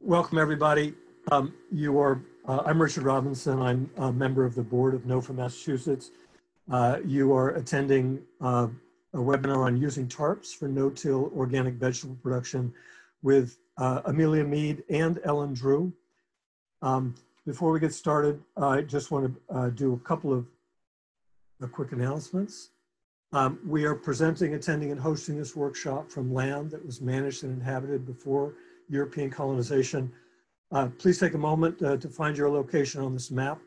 Welcome, everybody. I'm Richard Robinson. I'm a member of the board of NOFA, Massachusetts. You are attending a webinar on using Tarps for no-till organic vegetable production with Amelia Mead and Ellen Drew. Before we get started, I just want to do a couple of quick announcements. We are presenting, attending, and hosting this workshop from land that was managed and inhabited before European colonization. Please take a moment to find your location on this map.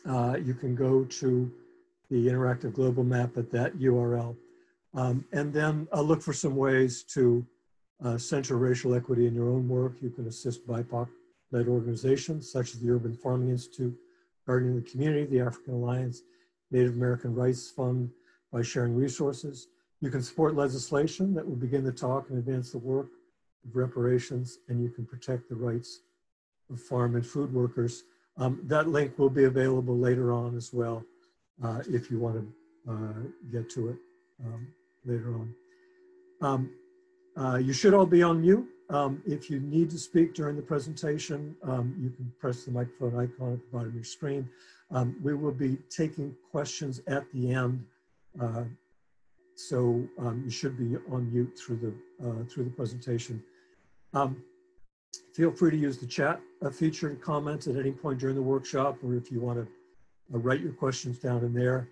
You can go to the interactive global map at that URL. And then look for some ways to center racial equity in your own work. You can assist BIPOC-led organizations such as the Urban Farming Institute, Gardening the Community, the African Alliance, Native American Rights Fund by sharing resources. You can support legislation that will begin the talk and advance the work of reparations, and you can protect the rights of farm and food workers. That link will be available later on as well, if you want to get to it later on. You should all be on mute. If you need to speak during the presentation, you can press the microphone icon at the bottom of your screen. We will be taking questions at the end, so you should be on mute through the presentation. Feel free to use the chat feature to comment at any point during the workshop, or if you want to write your questions down in there.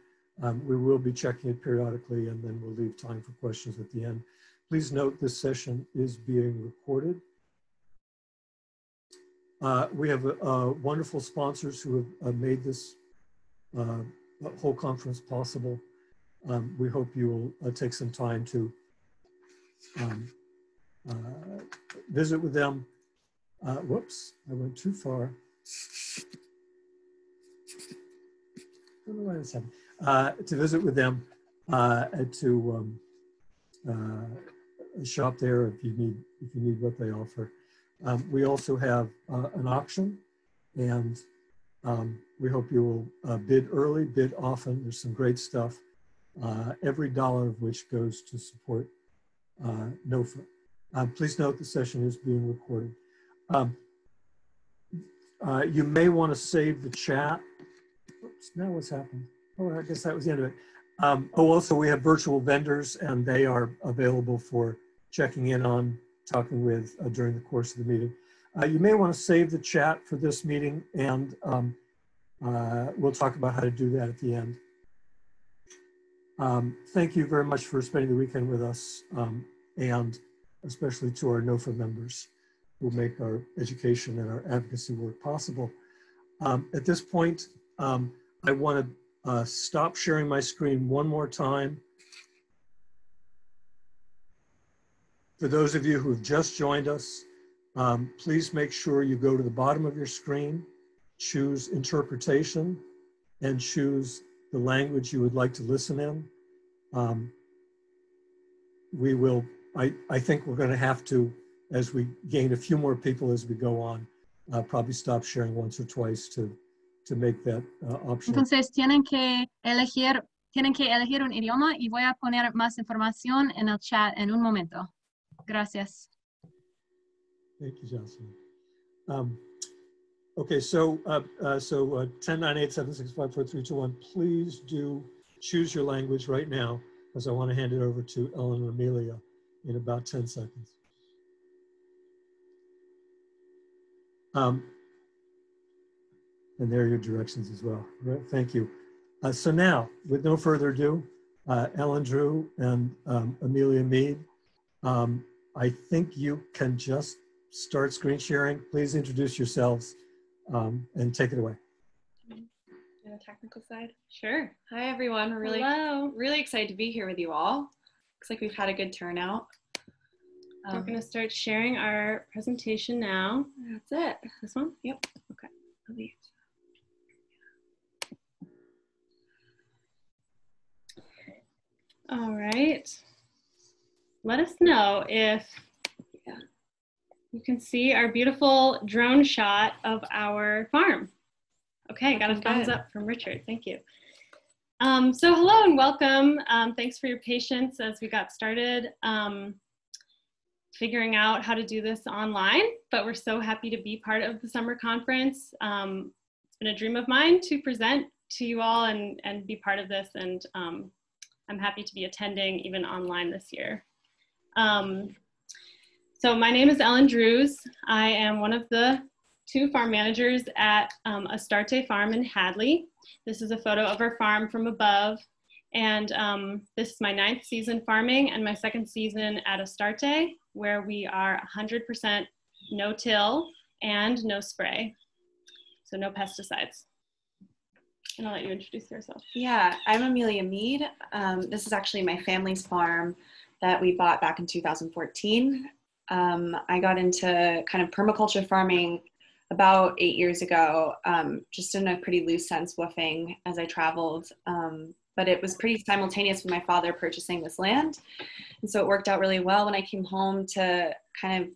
We will be checking it periodically, and then we'll leave time for questions at the end. Please note this session is being recorded. We have wonderful sponsors who have made this whole conference possible. We hope you will take some time to visit with them. Whoops, I went too far. I don't know why this happened. To visit with them, to shop there if you need what they offer. We also have an auction, and we hope you will bid early, bid often. There's some great stuff. Every dollar of which goes to support NOFA. Please note the session is being recorded. You may want to save the chat. Oops, now what's happened? Oh, I guess that was the end of it. Also, we have virtual vendors, and they are available for checking in on, talking with during the course of the meeting. You may want to save the chat for this meeting, and we'll talk about how to do that at the end. Thank you very much for spending the weekend with us, and especially to our NOFA members who make our education and our advocacy work possible. At this point, I want to stop sharing my screen one more time. For those of you who have just joined us, please make sure you go to the bottom of your screen, choose interpretation, and choose the language you would like to listen in. I think we're going to have to, as we gain a few more people as we go on, probably stop sharing once or twice to make that option. Entonces tienen que elegir un idioma, y voy a poner más información en el chat en un momento. Gracias. Thank you, Jocelyn. Okay, so 109876543221. Please do choose your language right now, because I want to hand it over to Ellen and Amelia in about 10 seconds. And there are your directions as well. Right, thank you. So now, with no further ado, Ellen Drew and Amelia Mead, I think you can just start screen sharing. Please introduce yourselves and take it away. The technical side? Sure. Hi, everyone. We're really excited to be here with you all. Looks like we've had a good turnout. We're going to start sharing our presentation now. That's it. This one? Yep. Okay. I'll leave. All right. Let us know if you can see our beautiful drone shot of our farm. Okay, got a thumbs up from Richard. Thank you. So hello and welcome. Thanks for your patience as we got started. figuring out how to do this online, but we're so happy to be part of the summer conference. It's been a dream of mine to present to you all and be part of this, and I'm happy to be attending even online this year. So my name is Ellen Drews. I am one of the 2 farm managers at Astarte Farm in Hadley. This is a photo of our farm from above. And this is my 9th season farming and my 2nd season at Astarte, where we are 100% no-till and no spray. So no pesticides. And I'll let you introduce yourself. Yeah, I'm Amelia Mead. This is actually my family's farm that we bought back in 2014. I got into kind of permaculture farming about 8 years ago, just in a pretty loose sense, woofing as I traveled. But it was pretty simultaneous with my father purchasing this land. And so it worked out really well when I came home to kind of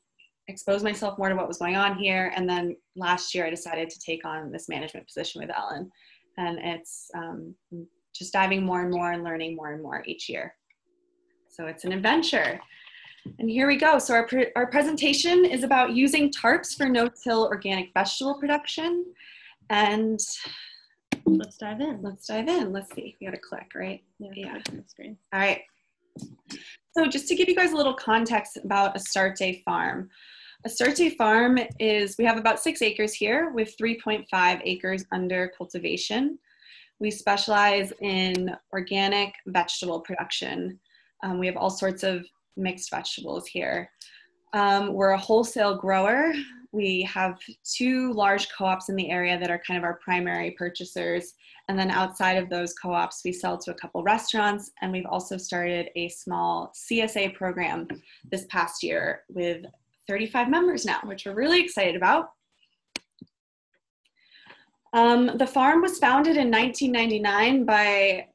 expose myself more to what was going on here. And then last year I decided to take on this management position with Ellen. And it's just diving more and more and learning more and more each year. So it's an adventure. And here we go. So our presentation is about using tarps for no-till organic vegetable production. And let's dive in. Let's dive in. Let's see. We got to click, right? Yeah. Click on the screen. All right. So just to give you guys a little context about Astarte Farm. Astarte Farm we have about 6 acres here with 3.5 acres under cultivation. We specialize in organic vegetable production. We have all sorts of mixed vegetables here. We're a wholesale grower. We have 2 large co-ops in the area that are kind of our primary purchasers. And then outside of those co-ops, we sell to a couple restaurants. And we've also started a small CSA program this past year with 35 members now, which we're really excited about. The farm was founded in 1999 by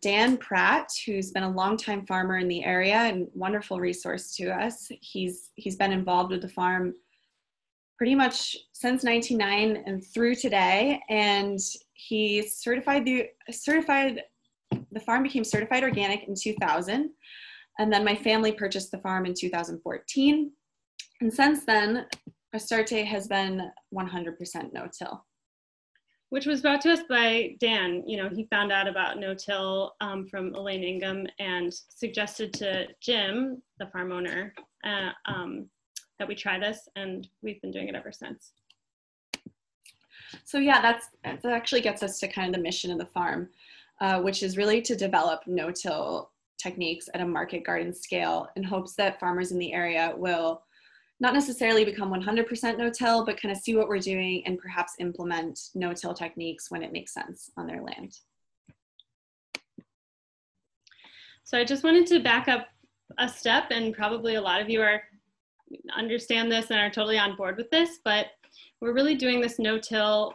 Dan Pratt, who's been a longtime farmer in the area and wonderful resource to us. He's been involved with the farm pretty much since 1999 and through today, and he the farm became certified organic in 2000, and then my family purchased the farm in 2014, and since then Astarte has been 100% no-till. Which was brought to us by Dan. You know, he found out about no-till from Elaine Ingham and suggested to Jim, the farm owner, that we try this, and we've been doing it ever since. So yeah, that actually gets us to kind of the mission of the farm, which is really to develop no-till techniques at a market garden scale in hopes that farmers in the area will not necessarily become 100% no-till, but kind of see what we're doing and perhaps implement no-till techniques when it makes sense on their land. So I just wanted to back up a step, and probably a lot of you understand this and are totally on board with this, but we're really doing this no-till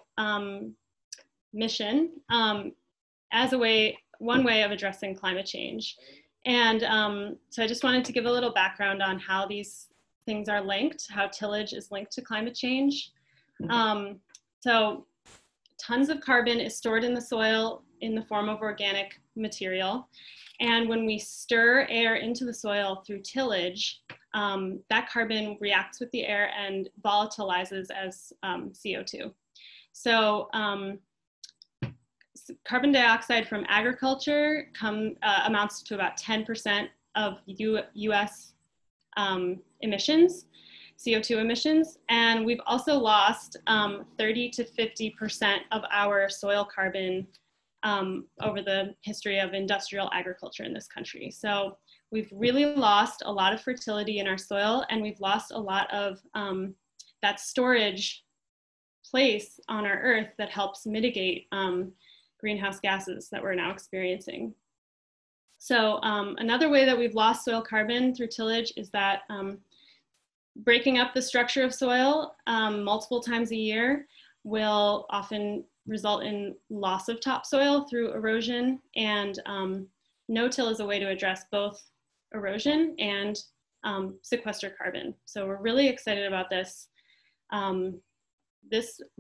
mission as one way of addressing climate change. And so I just wanted to give a little background on how these things are linked, how tillage is linked to climate change. So tons of carbon is stored in the soil in the form of organic material. And when we stir air into the soil through tillage, that carbon reacts with the air and volatilizes as CO2. So carbon dioxide from agriculture amounts to about 10% of US emissions, CO2 emissions, and we've also lost 30 to 50% of our soil carbon over the history of industrial agriculture in this country. So we've really lost a lot of fertility in our soil, and we've lost a lot of that storage place on our earth that helps mitigate greenhouse gases that we're now experiencing. So another way that we've lost soil carbon through tillage is that breaking up the structure of soil multiple times a year will often result in loss of topsoil through erosion, and no-till is a way to address both erosion and sequester carbon. So we're really excited about this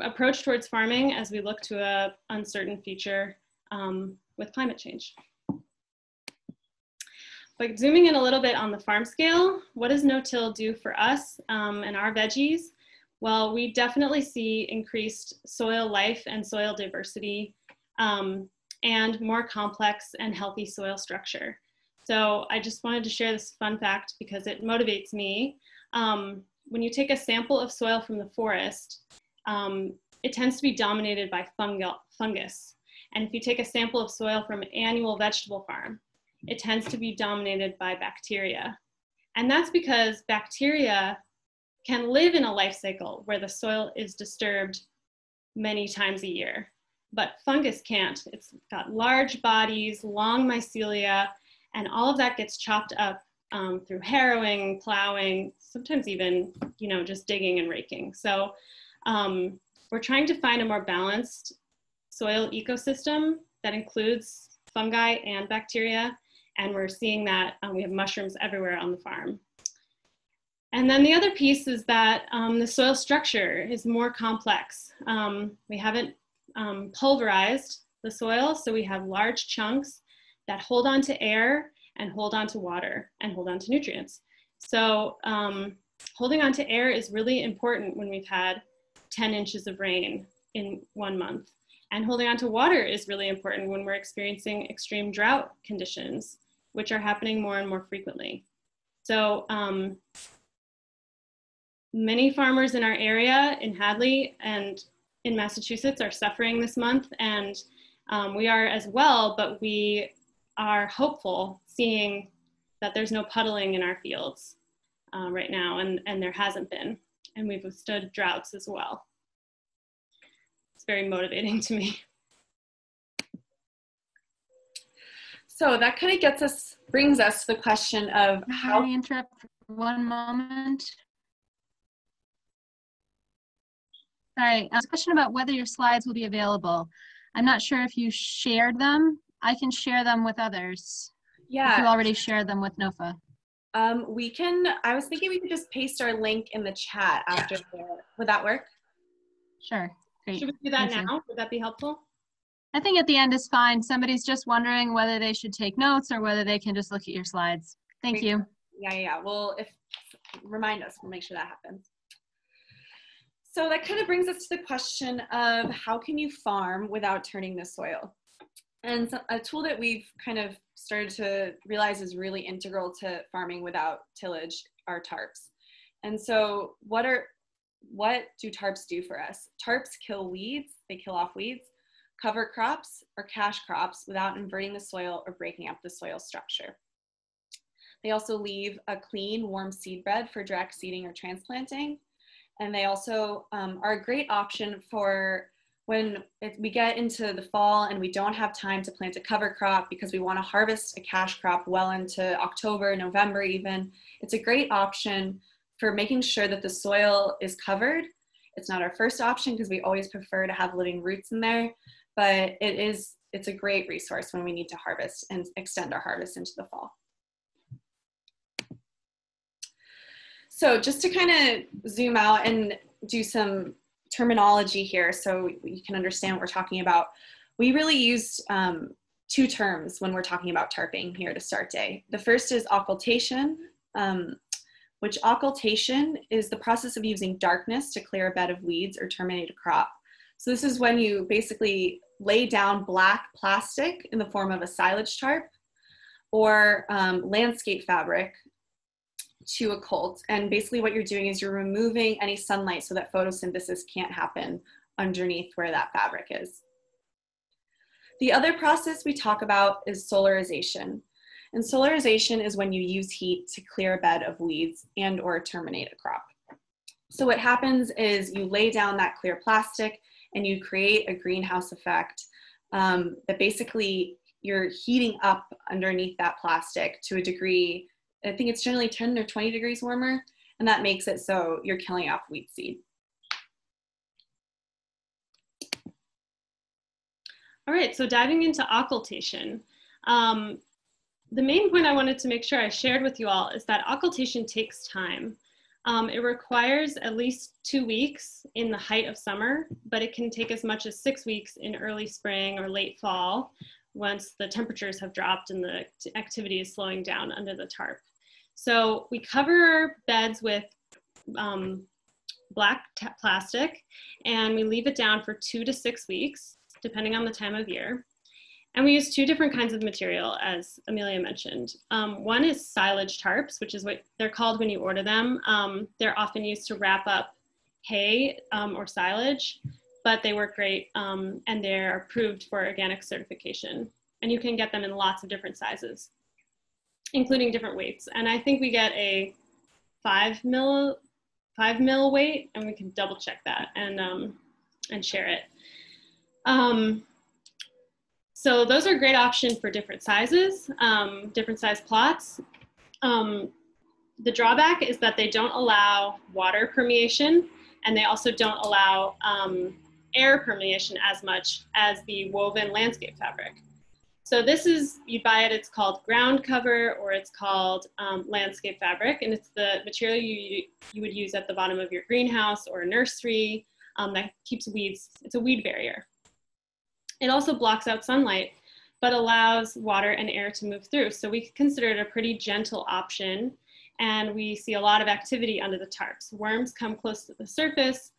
approach towards farming as we look to an uncertain future with climate change. But zooming in a little bit on the farm scale, what does no-till do for us and our veggies? Well, we definitely see increased soil life and soil diversity and more complex and healthy soil structure. So I just wanted to share this fun fact because it motivates me. When you take a sample of soil from the forest, it tends to be dominated by fungus. And if you take a sample of soil from an annual vegetable farm, it tends to be dominated by bacteria. And that's because bacteria can live in a life cycle where the soil is disturbed many times a year, but fungus can't. It's got large bodies, long mycelia, and all of that gets chopped up through harrowing, plowing, sometimes even, just digging and raking. So we're trying to find a more balanced soil ecosystem that includes fungi and bacteria. And we're seeing that we have mushrooms everywhere on the farm. And then the other piece is that the soil structure is more complex. We haven't pulverized the soil, so we have large chunks that hold on to air and hold on to water and hold on to nutrients. So holding on to air is really important when we've had 10 inches of rain in 1 month. And holding on to water is really important when we're experiencing extreme drought conditions, which are happening more and more frequently. So many farmers in our area in Hadley and in Massachusetts are suffering this month, and we are as well, but we are hopeful seeing that there's no puddling in our fields right now, and there hasn't been, and we've withstood droughts as well. It's very motivating to me. So that kind of brings us to the question of how— Can I interrupt for 1 moment? Sorry, a question about whether your slides will be available. I'm not sure if you shared them. I can share them with others. Yeah. If you already shared them with NOFA. We can, I was thinking we could just paste our link in the chat after. Would that work? Sure, great. Should we do that Thank now? you. Would that be helpful? I think at the end is fine. Somebody's just wondering whether they should take notes or whether they can just look at your slides. Thank you. Yeah. Well, remind us, we'll make sure that happens. So that kind of brings us to the question of how can you farm without turning the soil? And so a tool that we've kind of started to realize is really integral to farming without tillage are tarps. And so what do tarps do for us? Tarps kill weeds, they kill off weeds, cover crops or cash crops without inverting the soil or breaking up the soil structure. They also leave a clean, warm seed bed for direct seeding or transplanting. And they also are a great option for when we get into the fall and we don't have time to plant a cover crop because we want to harvest a cash crop well into October, November even. It's a great option for making sure that the soil is covered. It's not our first option because we always prefer to have living roots in there, but it's a great resource when we need to harvest and extend our harvest into the fall. So just to kind of zoom out and do some terminology here so you can understand what we're talking about, we really used 2 terms when we're talking about tarping here at Astarte. The first is occultation, which occultation is the process of using darkness to clear a bed of weeds or terminate a crop. So this is when you basically lay down black plastic in the form of a silage tarp or landscape fabric to occult. And basically what you're doing is you're removing any sunlight so that photosynthesis can't happen underneath where that fabric is. The other process we talk about is solarization. And solarization is when you use heat to clear a bed of weeds and or terminate a crop. So what happens is you lay down that clear plastic and you create a greenhouse effect that basically you're heating up underneath that plastic to a degree. I think it's generally 10 or 20 degrees warmer, and that makes it so you're killing off wheat seed. All right, so diving into occultation. The main point I wanted to make sure I shared with you all is that occultation takes time. It requires at least 2 weeks in the height of summer, but it can take as much as 6 weeks in early spring or late fall once the temperatures have dropped and the activity is slowing down under the tarp. So we cover our beds with black plastic, and we leave it down for 2 to 6 weeks, depending on the time of year. And we use 2 different kinds of material, as Amelia mentioned. One is silage tarps, which is what they're called when you order them. They're often used to wrap up hay or silage, but they work great, and they're approved for organic certification. And you can get them in lots of different sizes, including different weights. And I think we get a 5 mil weight, and we can double check that and share it. So those are a great option for different sizes, different size plots. The drawback is that they don't allow water permeation, and they also don't allow air permeation as much as the woven landscape fabric. So this is, you buy it, it's called ground cover, or it's called landscape fabric, and it's the material you would use at the bottom of your greenhouse or a nursery that keeps weeds. It's a weed barrier. It also blocks out sunlight, but allows water and air to move through. So we consider it a pretty gentle option, and we see a lot of activity under the tarps. Worms come close to the surface.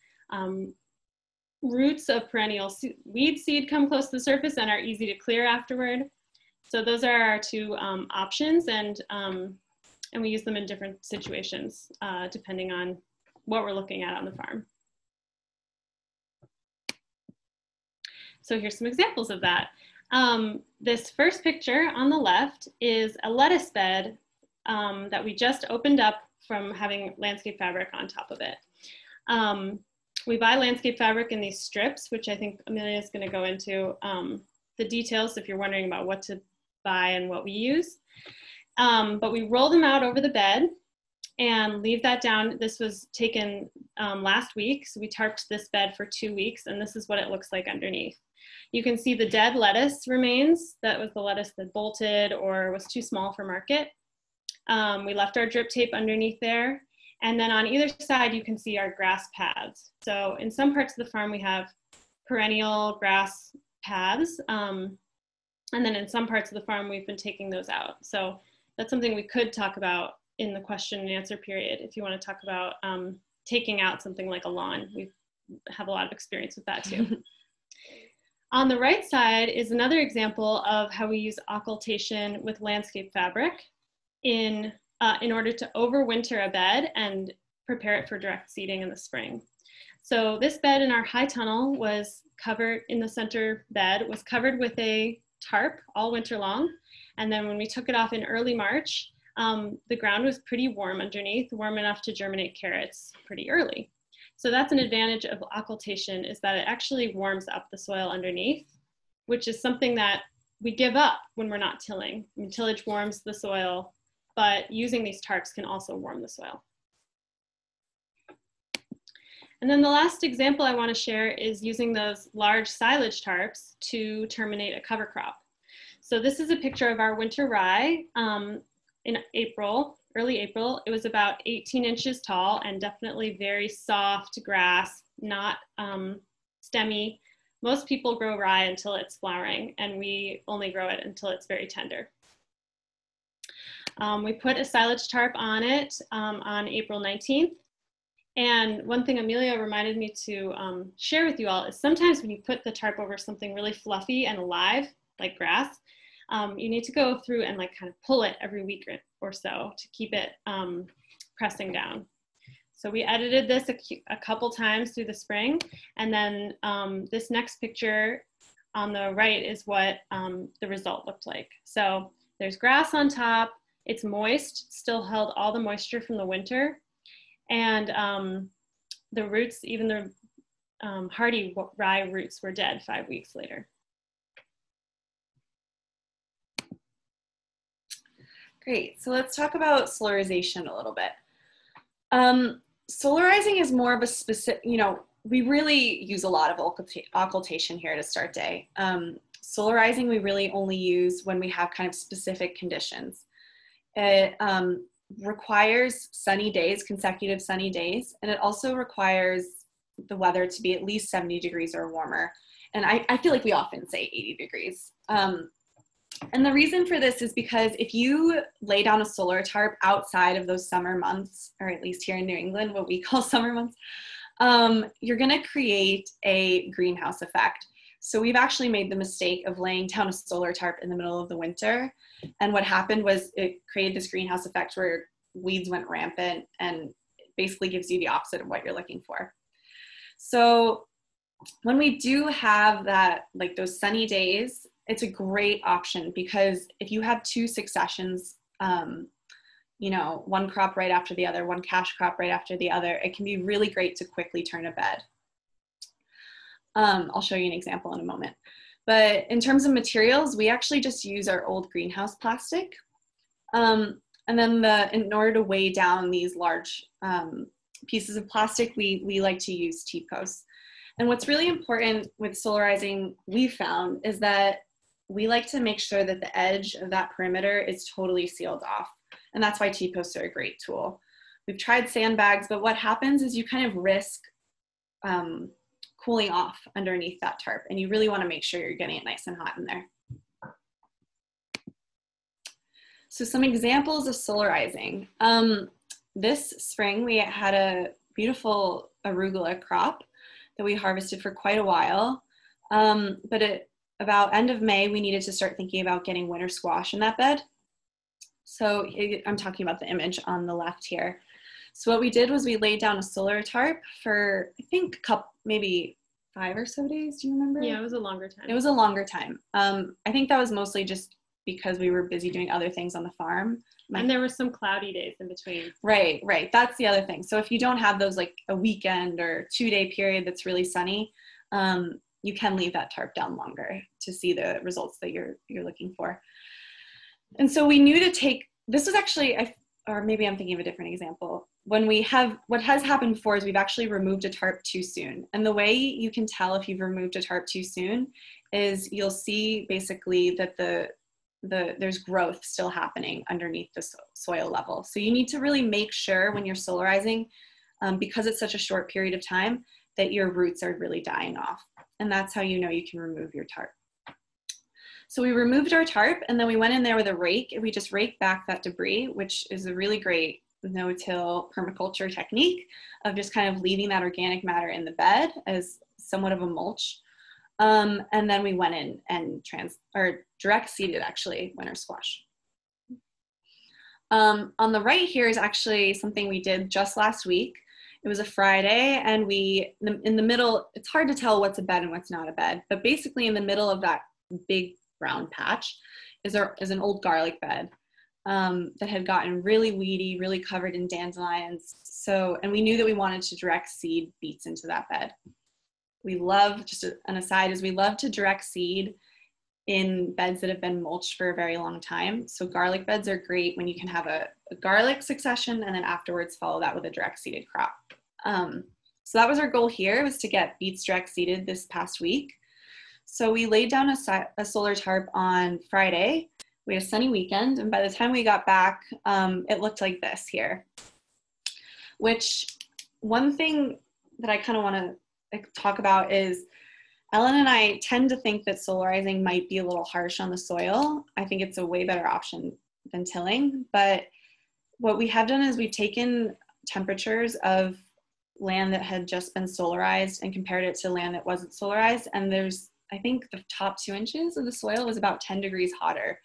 Roots of perennial weed seed come close to the surface and are easy to clear afterward. So those are our 2 options, and we use them in different situations depending on what we're looking at on the farm. So here's some examples of that. This first picture on the left is a lettuce bed that we just opened up from having landscape fabric on top of it. We buy landscape fabric in these strips, which I think Amelia is going to go into the details if you're wondering about what to buy and what we use. But we roll them out over the bed and leave that down. This was taken last week, so we tarped this bed for 2 weeks, and this is what it looks like underneath. You can see the dead lettuce remains. That was the lettuce that bolted or was too small for market. We left our drip tape underneath there. And then on either side, you can see our grass paths. So in some parts of the farm, we have perennial grass paths. And then in some parts of the farm, we've been taking those out. So that's something we could talk about in the question and answer period. If you want to talk about taking out something like a lawn, we have a lot of experience with that too. On the right side is another example of how we use occultation with landscape fabric in order to overwinter a bed and prepare it for direct seeding in the spring. So this bed in our high tunnel was covered, in the center bed, was covered with a tarp all winter long. And then when we took it off in early March, the ground was pretty warm underneath, warm enough to germinate carrots pretty early. So that's an advantage of occultation, is that it actually warms up the soil underneath, which is something that we give up when we're not tilling. I mean, tillage warms the soil, but using these tarps can also warm the soil. And then the last example I want to share is using those large silage tarps to terminate a cover crop. So this is a picture of our winter rye in April, early April. It was about 18 inches tall and definitely very soft grass, not stemmy. Most people grow rye until it's flowering, and we only grow it until it's very tender. We put a silage tarp on it on April 19th. And one thing Amelia reminded me to share with you all is sometimes when you put the tarp over something really fluffy and alive, like grass, you need to go through and like kind of pull it every week or so to keep it pressing down. So we edited this a couple times through the spring. And then this next picture on the right is what the result looked like. So there's grass on top. It's moist, still held all the moisture from the winter. And the roots, even the hardy rye roots, were dead 5 weeks later. Great, so let's talk about solarization a little bit. Solarizing is more of a specific, we really use a lot of occultation here at Astarte. Solarizing we really only use when we have kind of specific conditions. It requires sunny days, consecutive sunny days, and it also requires the weather to be at least 70 degrees or warmer. And I feel like we often say 80 degrees. And the reason for this is because if you lay down a solar tarp outside of those summer months, or at least here in New England, what we call summer months, you're going to create a greenhouse effect. So we've actually made the mistake of laying down a solar tarp in the middle of the winter. And what happened was it created this greenhouse effect where weeds went rampant, and it basically gives you the opposite of what you're looking for. So when we do have that, like those sunny days, it's a great option, because if you have two successions, you know, one crop right after the other, one cash crop right after the other, it can be really great to quickly turn a bed. I'll show you an example in a moment. But in terms of materials, we actually just use our old greenhouse plastic. And then in order to weigh down these large pieces of plastic, we like to use T-posts. And what's really important with solarizing, we found, is that we like to make sure that the edge of that perimeter is totally sealed off. And that's why T-posts are a great tool. We've tried sandbags, but what happens is you kind of risk cooling off underneath that tarp, and you really want to make sure you're getting it nice and hot in there. So some examples of solarizing. This spring, we had a beautiful arugula crop that we harvested for quite a while. But at about end of May, we needed to start thinking about getting winter squash in that bed. So I'm talking about the image on the left here. So what we did was we laid down a solar tarp for, I think, maybe 5 or so days. Do you remember? Yeah, it was a longer time. It was a longer time. I think that was mostly just because we were busy doing other things on the farm. And there were some cloudy days in between. Right. That's the other thing. So if you don't have those, like a weekend or 2-day period that's really sunny, you can leave that tarp down longer to see the results that you're looking for. And so we knew to take, this was actually, or maybe I'm thinking of a different example. When what has happened before is we've actually removed a tarp too soon. And the way you can tell if you've removed a tarp too soon is you'll see basically that there's growth still happening underneath the soil level. So you need to really make sure when you're solarizing, because it's such a short period of time, that your roots are really dying off. And that's how you know you can remove your tarp. So we removed our tarp, and then we went in there with a rake, and we just raked back that debris, which is a really great no-till permaculture technique of just kind of leaving that organic matter in the bed as somewhat of a mulch. And then we went in and direct seeded, actually, winter squash. On the right here is actually something we did just last week. It was a Friday, and in the middle, it's hard to tell what's a bed and what's not a bed, but basically in the middle of that big brown patch is an old garlic bed that had gotten really weedy, really covered in dandelions. And we knew that we wanted to direct seed beets into that bed. We love, just an aside, is we love to direct seed in beds that have been mulched for a very long time. So garlic beds are great when you can have a garlic succession and then afterwards follow that with a direct seeded crop. So that was our goal here, was to get beets direct seeded this past week. So we laid down a solar tarp on Friday. We had a sunny weekend, and by the time we got back, it looked like this here. Which, one thing that I kind of want to talk about is Ellen and I tend to think that solarizing might be a little harsh on the soil. I think it's a way better option than tilling, but what we have done is we've taken temperatures of land that had just been solarized and compared it to land that wasn't solarized, and I think the top 2 inches of the soil was about 10 degrees hotter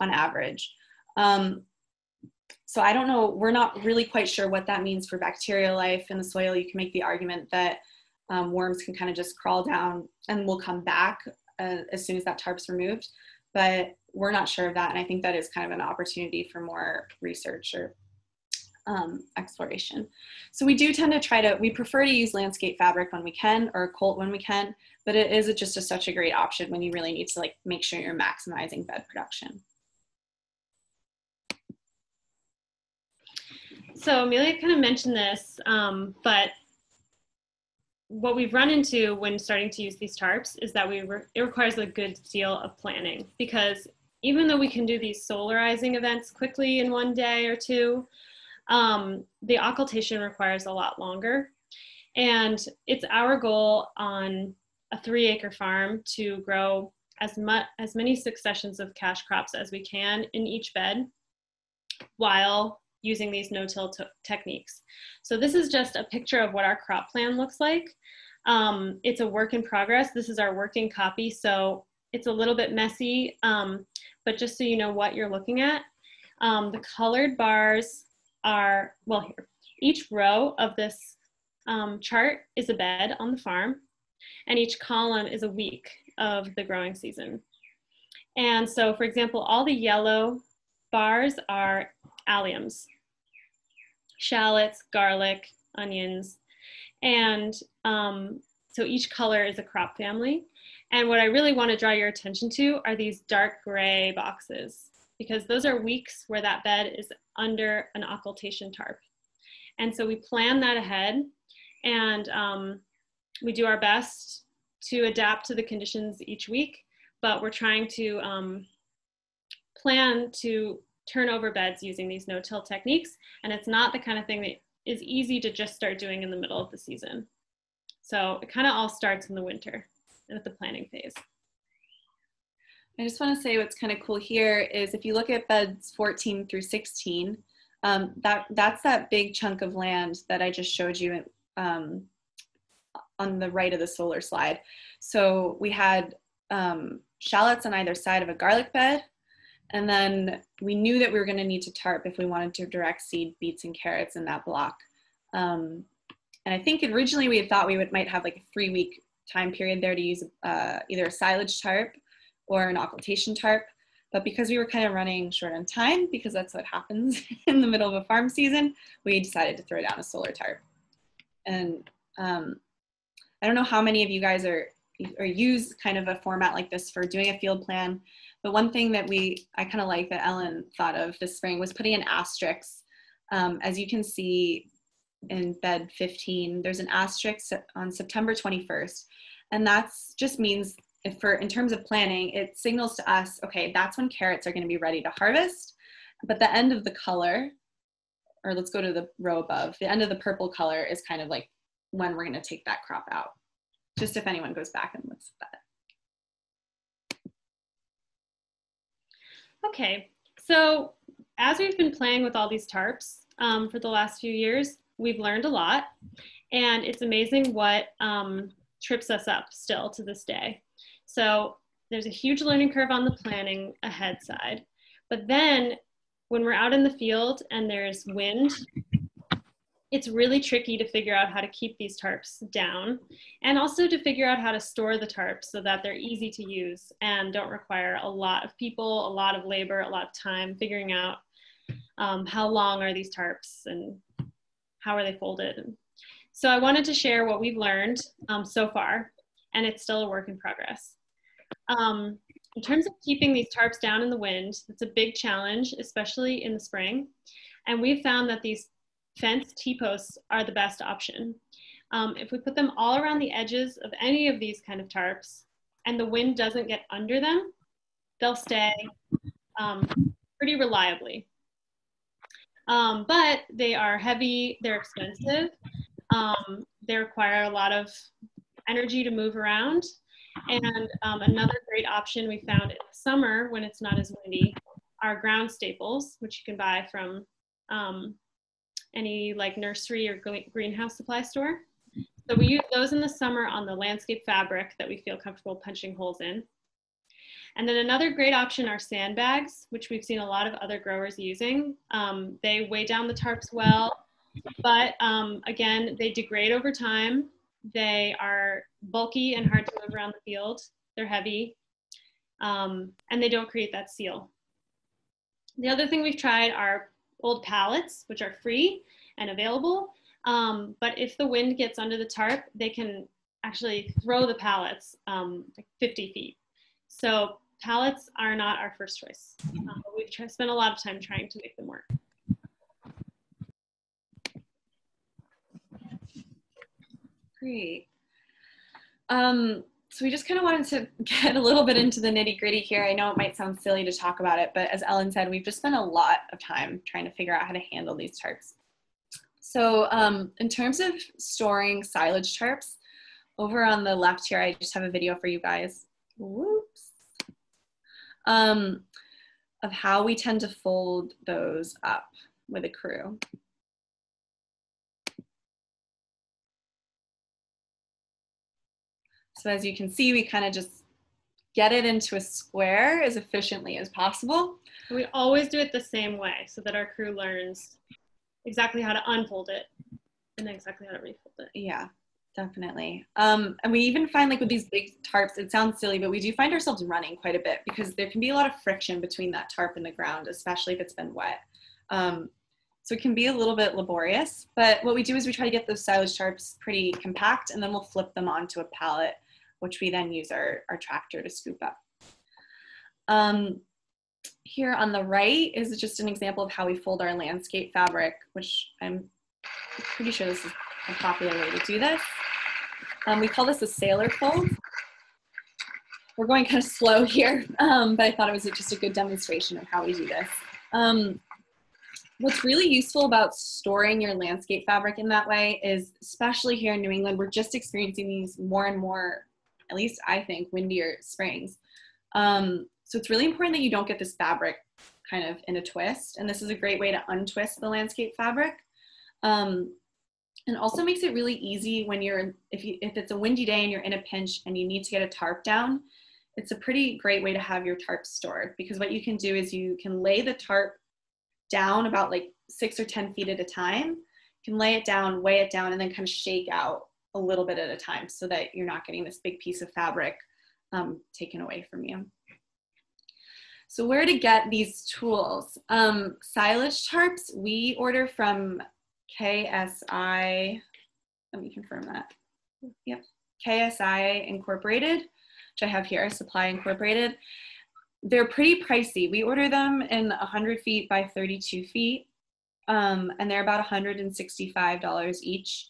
on average. So I don't know, we're not really quite sure what that means for bacterial life in the soil. You can make the argument that worms can kind of just crawl down and will come back as soon as that tarp's removed, but we're not sure of that. And I think that is kind of an opportunity for more research or exploration. So we do tend to we prefer to use landscape fabric when we can, or colt when we can, but it is just such a great option when you really need to make sure you're maximizing bed production. So Amelia kind of mentioned this, but what we've run into when starting to use these tarps is that it requires a good deal of planning, because even though we can do these solarizing events quickly in 1 day or 2, the occultation requires a lot longer. And it's our goal on a 3-acre farm to grow as many successions of cash crops as we can in each bed while using these no-till techniques. So this is just a picture of what our crop plan looks like. It's a work in progress. This is our working copy, so it's a little bit messy, but just so you know what you're looking at. The colored bars are, well, here, each row of this chart is a bed on the farm, and each column is a week of the growing season. And so, for example, all the yellow bars are alliums, shallots, garlic, onions, and so each color is a crop family. And what I really want to draw your attention to are these dark gray boxes, because those are weeks where that bed is under an occultation tarp. And so we plan that ahead, and we do our best to adapt to the conditions each week, but we're trying to plan to turn over beds using these no-till techniques, and it's not the kind of thing that is easy to just start doing in the middle of the season. So it kind of all starts in the winter and at the planning phase. I just want to say what's kind of cool here is if you look at beds 14 through 16, that's that big chunk of land that I just showed you on the right of the solar slide. So we had shallots on either side of a garlic bed, and then we knew that we were going to need to tarp if we wanted to direct seed beets and carrots in that block. And I think originally we had thought we might have like a 3-week time period there to use either a silage tarp or an occultation tarp. But because we were kind of running short on time, because that's what happens in the middle of a farm season, we decided to throw down a solar tarp. And I don't know how many of you guys or use kind of a format like this for doing a field plan. But one thing that I kind of like that Ellen thought of this spring was putting an asterisk. As you can see in bed 15, there's an asterisk on September 21st. And that's just means in terms of planning, it signals to us, okay, that's when carrots are going to be ready to harvest. But the end of the color, or let's go to the row above, the end of the purple color is kind of like when we're going to take that crop out. Just if anyone goes back and looks at that. Okay, so as we've been playing with all these tarps for the last few years, we've learned a lot, and it's amazing what trips us up still to this day. So there's a huge learning curve on the planning ahead side, but then when we're out in the field and there's wind, it's really tricky to figure out how to keep these tarps down, and also to figure out how to store the tarps so that they're easy to use and don't require a lot of people, a lot of labor, a lot of time figuring out how long are these tarps and how are they folded. So I wanted to share what we've learned so far, and it's still a work in progress. In terms of keeping these tarps down in the wind, it's a big challenge, especially in the spring. And we've found that these fenced T-posts are the best option. If we put them all around the edges of any of these kind of tarps and the wind doesn't get under them, they'll stay pretty reliably. But they are heavy, they're expensive, they require a lot of energy to move around. And another great option we found in the summer when it's not as windy are ground staples, which you can buy from any like nursery or greenhouse supply store. So we use those in the summer on the landscape fabric that we feel comfortable punching holes in. And then another great option are sandbags, which we've seen a lot of other growers using. They weigh down the tarps well, but again, they degrade over time. They are bulky and hard to move around the field. They're heavy, and they don't create that seal. The other thing we've tried are old pallets, which are free and available. But if the wind gets under the tarp, they can actually throw the pallets like 50 feet. So pallets are not our first choice. We've spent a lot of time trying to make them work. Great. So we just kind of wanted to get a little bit into the nitty gritty here. I know it might sound silly to talk about it, but as Ellen said, we've just spent a lot of time trying to figure out how to handle these tarps. So in terms of storing silage tarps, over on the left here, I just have a video for you guys. Whoops. of how we tend to fold those up with a crew. So as you can see, we kind of just get it into a square as efficiently as possible. We always do it the same way so that our crew learns exactly how to unfold it and then exactly how to refold it. Yeah, definitely. And we even find, like, with these big tarps, it sounds silly, but we do find ourselves running quite a bit because there can be a lot of friction between that tarp and the ground, especially if it's been wet. So it can be a little bit laborious, but what we do is we try to get those silage tarps pretty compact, and then we'll flip them onto a pallet, which we then use our tractor to scoop up. Here on the right is just an example of how we fold our landscape fabric, which I'm pretty sure this is a popular way to do this. We call this a sailor fold. We're going kind of slow here, but I thought it was just a good demonstration of how we do this. What's really useful about storing your landscape fabric in that way is, especially here in New England, we're just experiencing these more and more, at least I think, windier springs. So it's really important that you don't get this fabric kind of in a twist. And this is a great way to untwist the landscape fabric. And also makes it really easy when you're, if it's a windy day and you're in a pinch and you need to get a tarp down, it's a pretty great way to have your tarp stored, because what you can do is you can lay the tarp down about like 6 or 10 feet at a time. You can lay it down, weigh it down, and then kind of shake out a little bit at a time so that you're not getting this big piece of fabric taken away from you. So where to get these tools? Silage tarps, we order from KSI, let me confirm that. Yep, KSI Incorporated, which I have here, Supply Incorporated. They're pretty pricey. We order them in 100 feet by 32 feet, and they're about $165 each.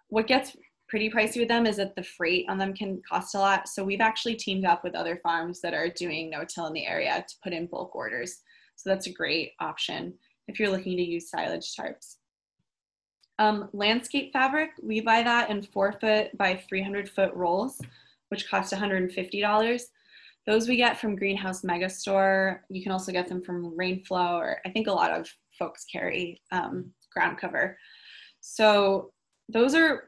What gets pretty pricey with them is that the freight on them can cost a lot. So we've actually teamed up with other farms that are doing no-till in the area to put in bulk orders. So that's a great option if you're looking to use silage tarps. Landscape fabric, we buy that in 4-foot by 300-foot rolls, which cost $150. Those we get from Greenhouse Megastore. You can also get them from Rainflow, or I think a lot of folks carry ground cover. So those are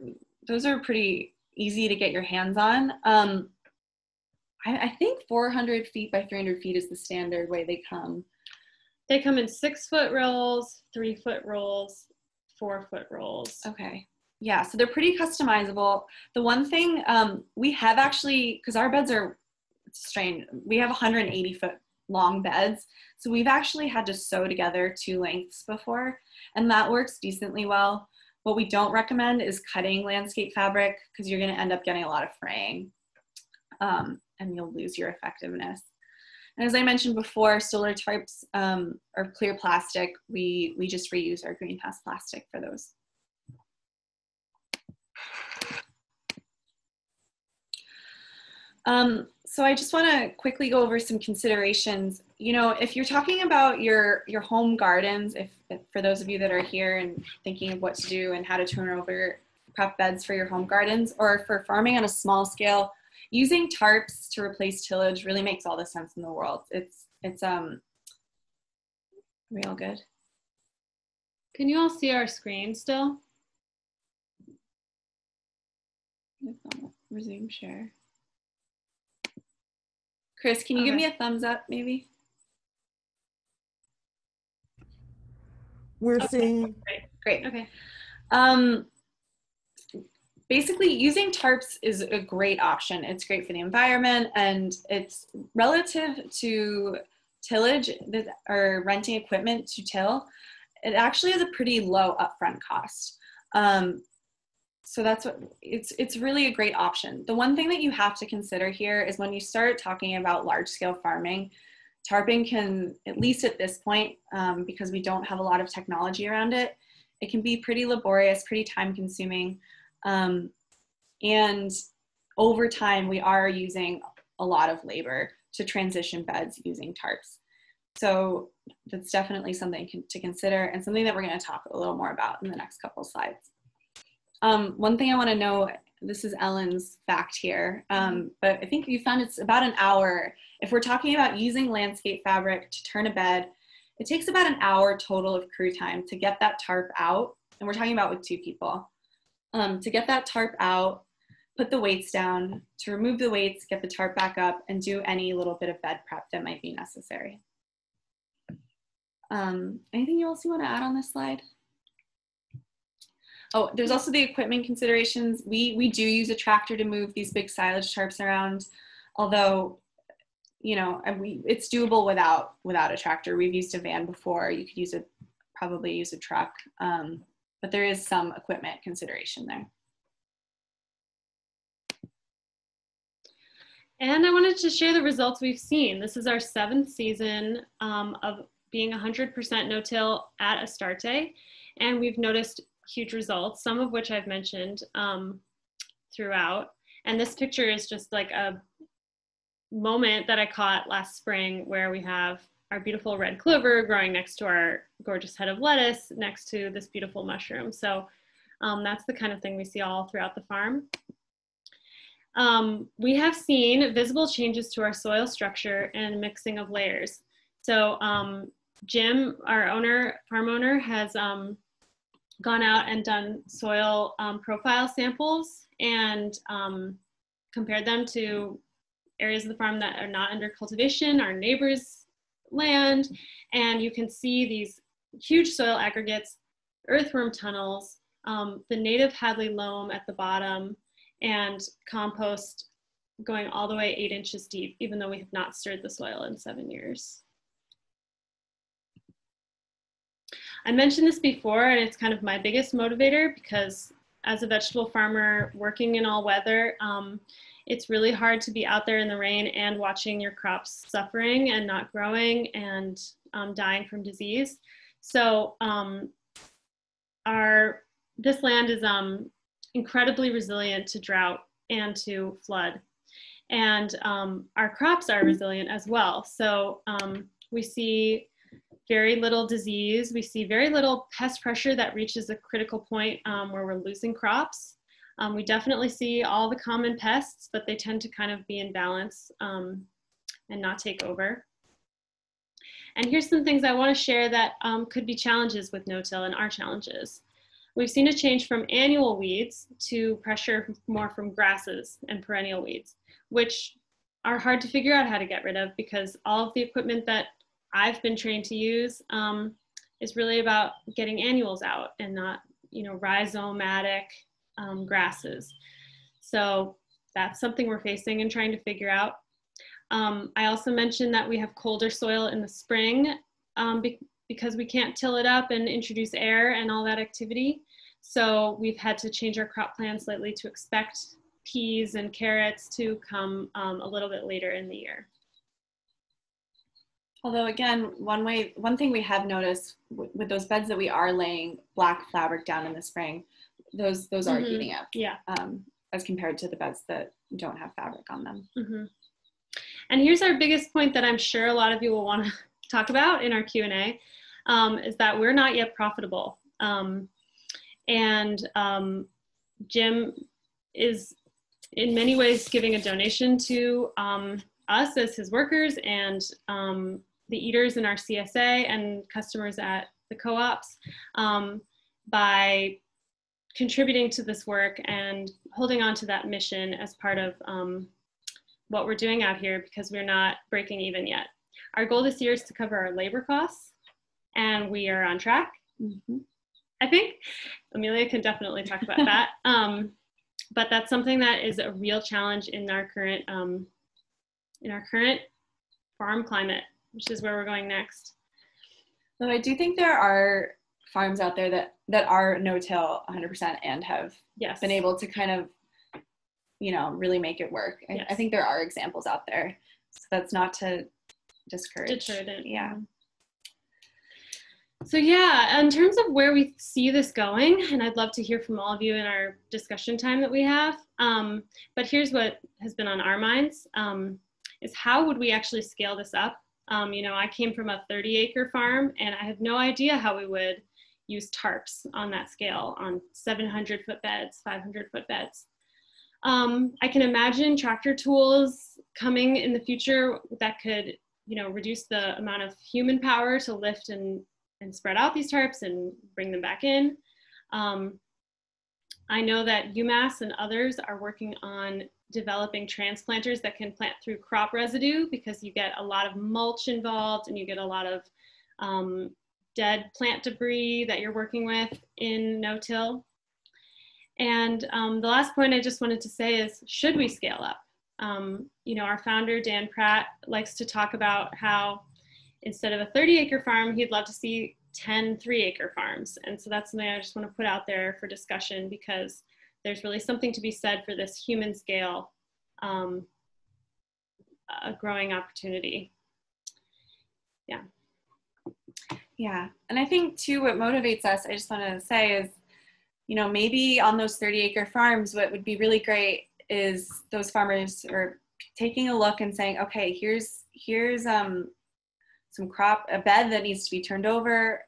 pretty easy to get your hands on. I think 400 feet by 300 feet is the standard way they come. They come in 6-foot rolls, 3-foot rolls, 4-foot rolls. Okay. Yeah, so they're pretty customizable. The one thing we have actually, because our beds are strange, we have 180-foot long beds. So we've actually had to sew together 2 lengths before, and that works decently well. What we don't recommend is cutting landscape fabric, because you're going to end up getting a lot of fraying, and you'll lose your effectiveness. And as I mentioned before, solar tarps are clear plastic. We just reuse our greenhouse plastic for those. So I just want to quickly go over some considerations. You know, if you're talking about your home gardens, if for those of you that are here and thinking of what to do and how to turn over prep beds for your home gardens, or for farming on a small scale, using tarps to replace tillage really makes all the sense in the world. Are we all good? Can you all see our screen still? Resume share. Chris, can you give me a thumbs up, maybe? We're seeing. Great. Okay. Basically, using tarps is a great option. It's great for the environment, and it's relative to tillage or renting equipment to till. It actually has a pretty low upfront cost. So that's what it's really a great option. The one thing that you have to consider here is when you start talking about large scale farming, tarping can, at least at this point, because we don't have a lot of technology around it, it can be pretty laborious, pretty time consuming. And over time, we are using a lot of labor to transition beds using tarps. So that's definitely something to consider, and something that we're going to talk a little more about in the next couple of slides. One thing I want to know this is Ellen's fact here, but I think you found it's about an hour. If we're talking about using landscape fabric to turn a bed, it takes about an hour total of crew time to get that tarp out. And we're talking about with 2 people. To get that tarp out, put the weights down, to remove the weights, get the tarp back up, and do any little bit of bed prep that might be necessary. Anything else you want to add on this slide? Oh, there's also the equipment considerations. We do use a tractor to move these big silage tarps around, although, you know, it's doable without a tractor. We've used a van before. You could probably use a truck, but there is some equipment consideration there. And I wanted to share the results we've seen. This is our 7th season of being 100% no-till at Astarte, and we've noticed huge results, some of which I've mentioned throughout. And this picture is just like a moment that I caught last spring where we have our beautiful red clover growing next to our gorgeous head of lettuce next to this beautiful mushroom. So that's the kind of thing we see all throughout the farm. We have seen visible changes to our soil structure and mixing of layers. So Jim, our farm owner, has gone out and done soil profile samples and compared them to areas of the farm that are not under cultivation, our neighbors' land, and you can see these huge soil aggregates, earthworm tunnels, the native Hadley loam at the bottom, and compost going all the way 8 inches deep, even though we have not stirred the soil in 7 years. I mentioned this before, and it's kind of my biggest motivator because as a vegetable farmer working in all weather, it's really hard to be out there in the rain and watching your crops suffering and not growing and dying from disease. So this land is incredibly resilient to drought and to flood. And our crops are resilient as well. So we see very little disease. We see very little pest pressure that reaches a critical point where we're losing crops. We definitely see all the common pests, but they tend to kind of be in balance and not take over. And here's some things I want to share that could be challenges with no-till and are challenges. We've seen a change from annual weeds to pressure more from grasses and perennial weeds, which are hard to figure out how to get rid of because all of the equipment that I've been trained to use is really about getting annuals out and not, you know, rhizomatic grasses. So that's something we're facing and trying to figure out. I also mentioned that we have colder soil in the spring because we can't till it up and introduce air and all that activity. So we've had to change our crop plan slightly to expect peas and carrots to come a little bit later in the year. Although again, one thing we have noticed with those beds that we are laying black fabric down in the spring, those are heating up. Yeah. As compared to the beds that don't have fabric on them. And here's our biggest point that I'm sure a lot of you will want to talk about in our Q&A, is that we're not yet profitable. Jim is in many ways giving a donation to us as his workers and the eaters in our CSA and customers at the co-ops by contributing to this work and holding on to that mission as part of what we're doing out here because we're not breaking even yet. Our goal this year is to cover our labor costs, and we are on track. I think Amelia can definitely talk about that. But that's something that is a real challenge in our current farm climate, which is where we're going next. So I do think there are farms out there that are no-till 100% and have been able to kind of, you know, really make it work. I think there are examples out there. So that's not to discourage. Yeah. So yeah, in terms of where we see this going, and I'd love to hear from all of you in our discussion time that we have, but here's what has been on our minds, is how would we actually scale this up? You know, I came from a 30-acre farm, and I have no idea how we would use tarps on that scale, on 700-foot beds, 500-foot beds. I can imagine tractor tools coming in the future that could, you know, reduce the amount of human power to lift and spread out these tarps and bring them back in. I know that UMass and others are working on developing transplanters that can plant through crop residue, because you get a lot of mulch involved and you get a lot of dead plant debris that you're working with in no-till. And the last point I just wanted to say is, should we scale up? You know, our founder, Dan Pratt, likes to talk about how instead of a 30-acre farm, he'd love to see 10 3-acre farms. And so that's something I just want to put out there for discussion, because there's really something to be said for this human scale growing opportunity. Yeah. Yeah, and I think too, what motivates us, I just want to say is, you know, maybe on those 30-acre farms, what would be really great is those farmers are taking a look and saying, okay, here's some crop, a bed that needs to be turned over,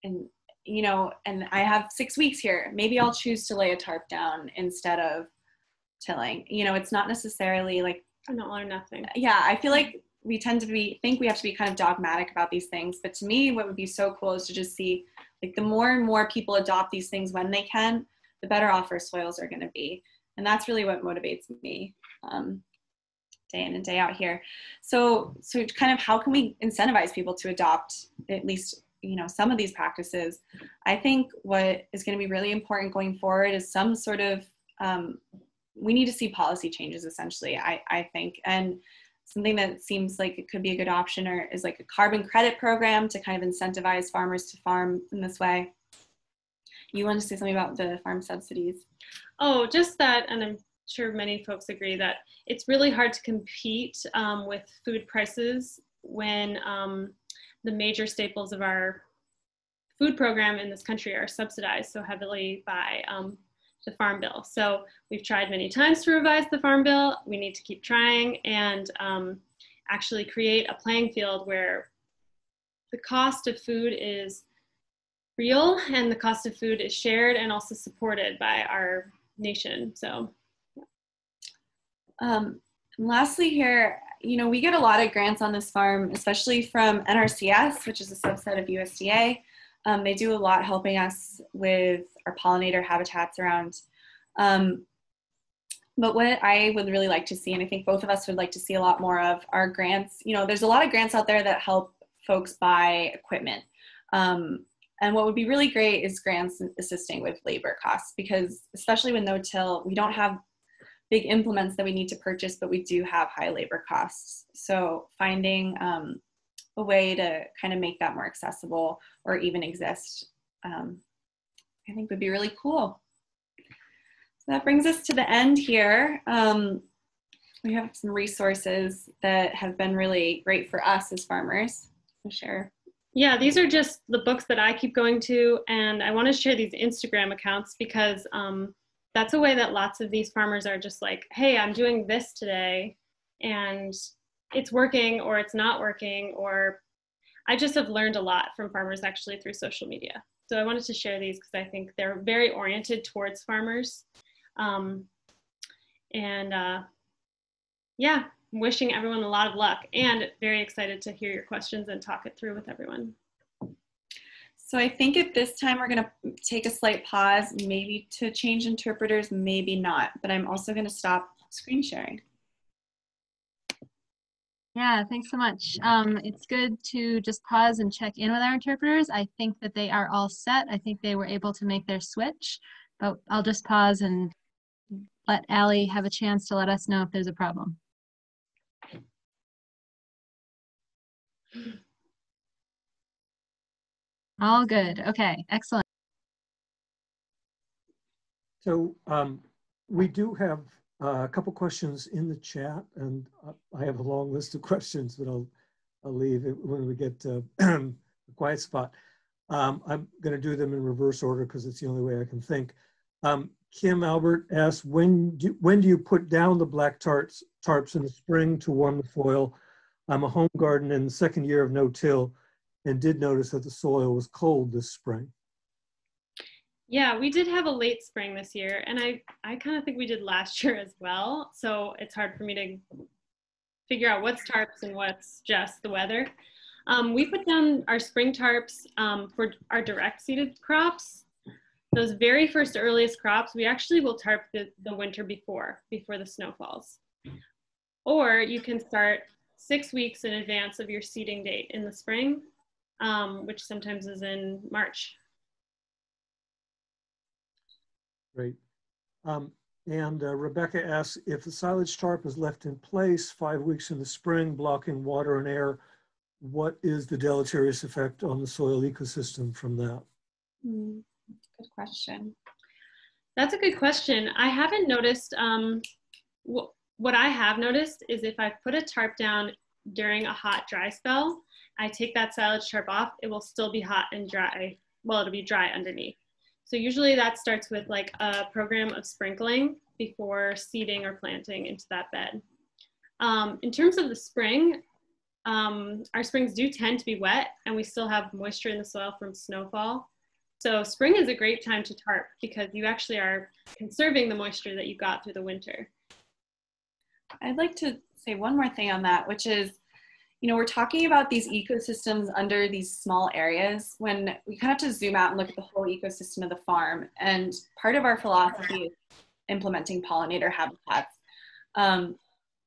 and, you know, and I have 6 weeks here. Maybe I'll choose to lay a tarp down instead of tilling. You know, it's not necessarily like an all or nothing. Yeah, I feel like we tend to think we have to be kind of dogmatic about these things. But to me, what would be so cool is to just see, like, the more and more people adopt these things when they can, the better off our soils are going to be. And that's really what motivates me day in and day out here. So kind of how can we incentivize people to adopt at least, you know, some of these practices? I think what is going to be really important going forward is some sort of, we need to see policy changes, essentially, I think. And something that seems like it could be a good option is like a carbon credit program to kind of incentivize farmers to farm in this way. You want to say something about the farm subsidies? Oh, just that, and I'm sure many folks agree that it's really hard to compete with food prices when the major staples of our food program in this country are subsidized so heavily by the Farm Bill. So we've tried many times to revise the Farm Bill. We need to keep trying and actually create a playing field where the cost of food is real and the cost of food is shared and also supported by our nation. So lastly here, you know, we get a lot of grants on this farm, especially from NRCS, which is a subset of USDA. They do a lot helping us with our pollinator habitats around. But what I would really like to see, and I think both of us would like to see a lot more of, are grants. You know, there's a lot of grants out there that help folks buy equipment. And what would be really great is grants assisting with labor costs, because especially with no-till, we don't have big implements that we need to purchase, but we do have high labor costs. So finding a way to kind of make that more accessible or even exist, I think would be really cool. So that brings us to the end here. We have some resources that have been really great for us as farmers. I'll share. Yeah, these are just the books that I keep going to, and I want to share these Instagram accounts because that's a way that lots of these farmers are just like, hey, I'm doing this today and it's working or it's not working, or I just have learned a lot from farmers actually through social media. So I wanted to share these because I think they're very oriented towards farmers. Yeah, I'm wishing everyone a lot of luck and very excited to hear your questions and talk it through with everyone. So I think at this time we're going to take a slight pause, maybe to change interpreters, maybe not, but I'm also going to stop screen sharing. Yeah, thanks so much. It's good to just pause and check in with our interpreters. I think that they are all set. I think they were able to make their switch, but I'll just pause and let Allie have a chance to let us know if there's a problem. All good. Okay, excellent. So we do have a couple questions in the chat, and I have a long list of questions, but I'll leave it when we get to a quiet spot. I'm going to do them in reverse order because it's the only way I can think. Kim Albert asks, when do you put down the black tarps in the spring to warm the soil? I'm a home garden in the second year of no-till and did notice that the soil was cold this spring. Yeah, we did have a late spring this year, and I kind of think we did last year as well. So it's hard for me to figure out what's tarps and what's just the weather. We put down our spring tarps for our direct seeded crops. Those very first earliest crops, we actually will tarp the winter before the snow falls. Or you can start 6 weeks in advance of your seeding date in the spring, which sometimes is in March. Great. And Rebecca asks, if the silage tarp is left in place 5 weeks in the spring, blocking water and air, what is the deleterious effect on the soil ecosystem from that? Good question. That's a good question. I haven't noticed, what I have noticed is if I put a tarp down during a hot, dry spell, I take that silage tarp off, it will still be hot and dry. Well, it'll be dry underneath. So usually that starts with like a program of sprinkling before seeding or planting into that bed. In terms of the spring, our springs do tend to be wet and we still have moisture in the soil from snowfall. So spring is a great time to tarp because you actually are conserving the moisture that you got through the winter. I'd like to say one more thing on that, which is, you know, we're talking about these ecosystems under these small areas when we kind of have to zoom out and look at the whole ecosystem of the farm. And part of our philosophy is implementing pollinator habitats.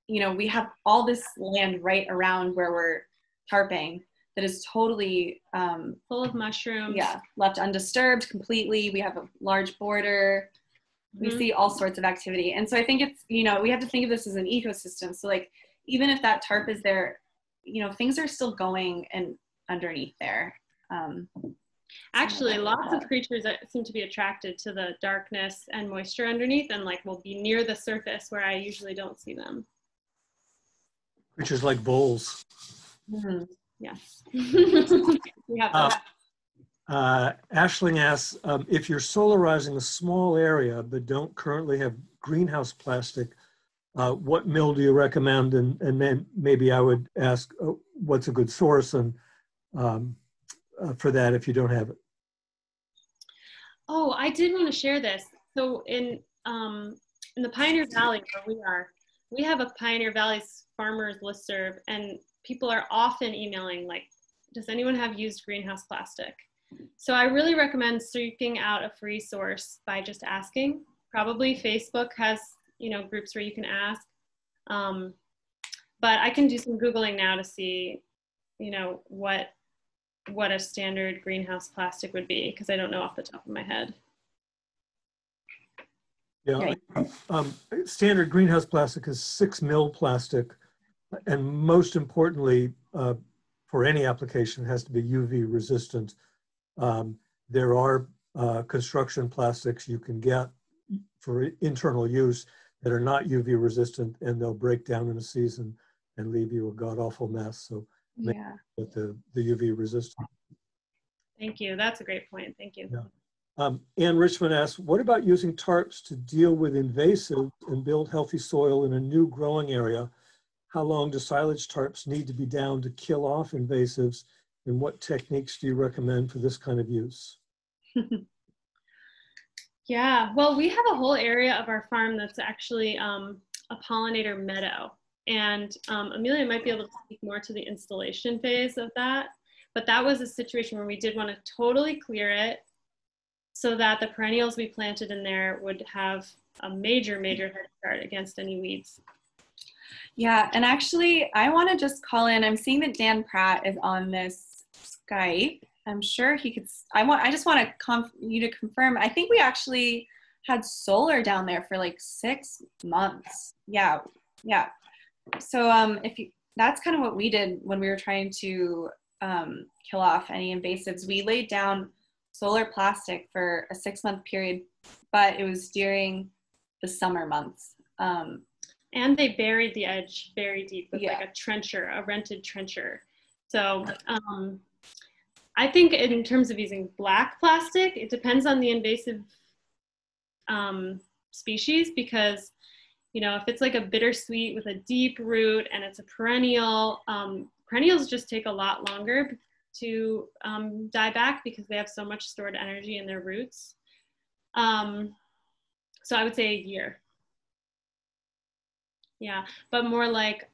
You know, we have all this land right around where we're tarping that is totally full of mushrooms. Yeah, left undisturbed completely. We have a large border. We see all sorts of activity. And so I think it's, you know, we have to think of this as an ecosystem. So like, even if that tarp is there, you know, things are still going and underneath there. Actually, lots of creatures that seem to be attracted to the darkness and moisture underneath and like will be near the surface where I usually don't see them. Creatures like voles. Yes. We have those. Ashling asks, if you're solarizing a small area but don't currently have greenhouse plastic, what mill do you recommend? And then maybe I would ask, what's a good source and for that if you don't have it? Oh, I did want to share this. So in the Pioneer Valley where we are, we have a Pioneer Valley's farmers listserv, and people are often emailing like, does anyone have used greenhouse plastic? So I really recommend seeking out a free source by just asking. Probably Facebook has, you know, groups where you can ask. But I can do some Googling now to see, you know, what a standard greenhouse plastic would be, because I don't know off the top of my head. Yeah, standard greenhouse plastic is 6 mil plastic, and most importantly, for any application, it has to be UV resistant. There are construction plastics you can get for internal use that are not UV resistant, and they'll break down in a season and leave you a god-awful mess. So Yeah. with the UV resistant. Thank you. That's a great point. Thank you. Yeah. Ann Richmond asks, what about using tarps to deal with invasives and build healthy soil in a new growing area? How long do silage tarps need to be down to kill off invasives? And what techniques do you recommend for this kind of use? Yeah, well, we have a whole area of our farm that's actually a pollinator meadow. And Amelia might be able to speak more to the installation phase of that. But that was a situation where we did want to totally clear it so that the perennials we planted in there would have a major, major head start against any weeds. Yeah, and actually, I want to just call in. I'm seeing that Dan Pratt is on this Skype. I'm sure he could. I just want you to confirm. I think we actually had solar down there for like 6 months. Yeah. So that's kind of what we did when we were trying to kill off any invasives. We laid down solar plastic for a 6-month period, but it was during the summer months. And they buried the edge very deep with like a trencher, a rented trencher. So I think in terms of using black plastic, it depends on the invasive species, because, you know, if it's like a bittersweet with a deep root and it's a perennial, perennials just take a lot longer to die back because they have so much stored energy in their roots. So I would say a year. Yeah, but more like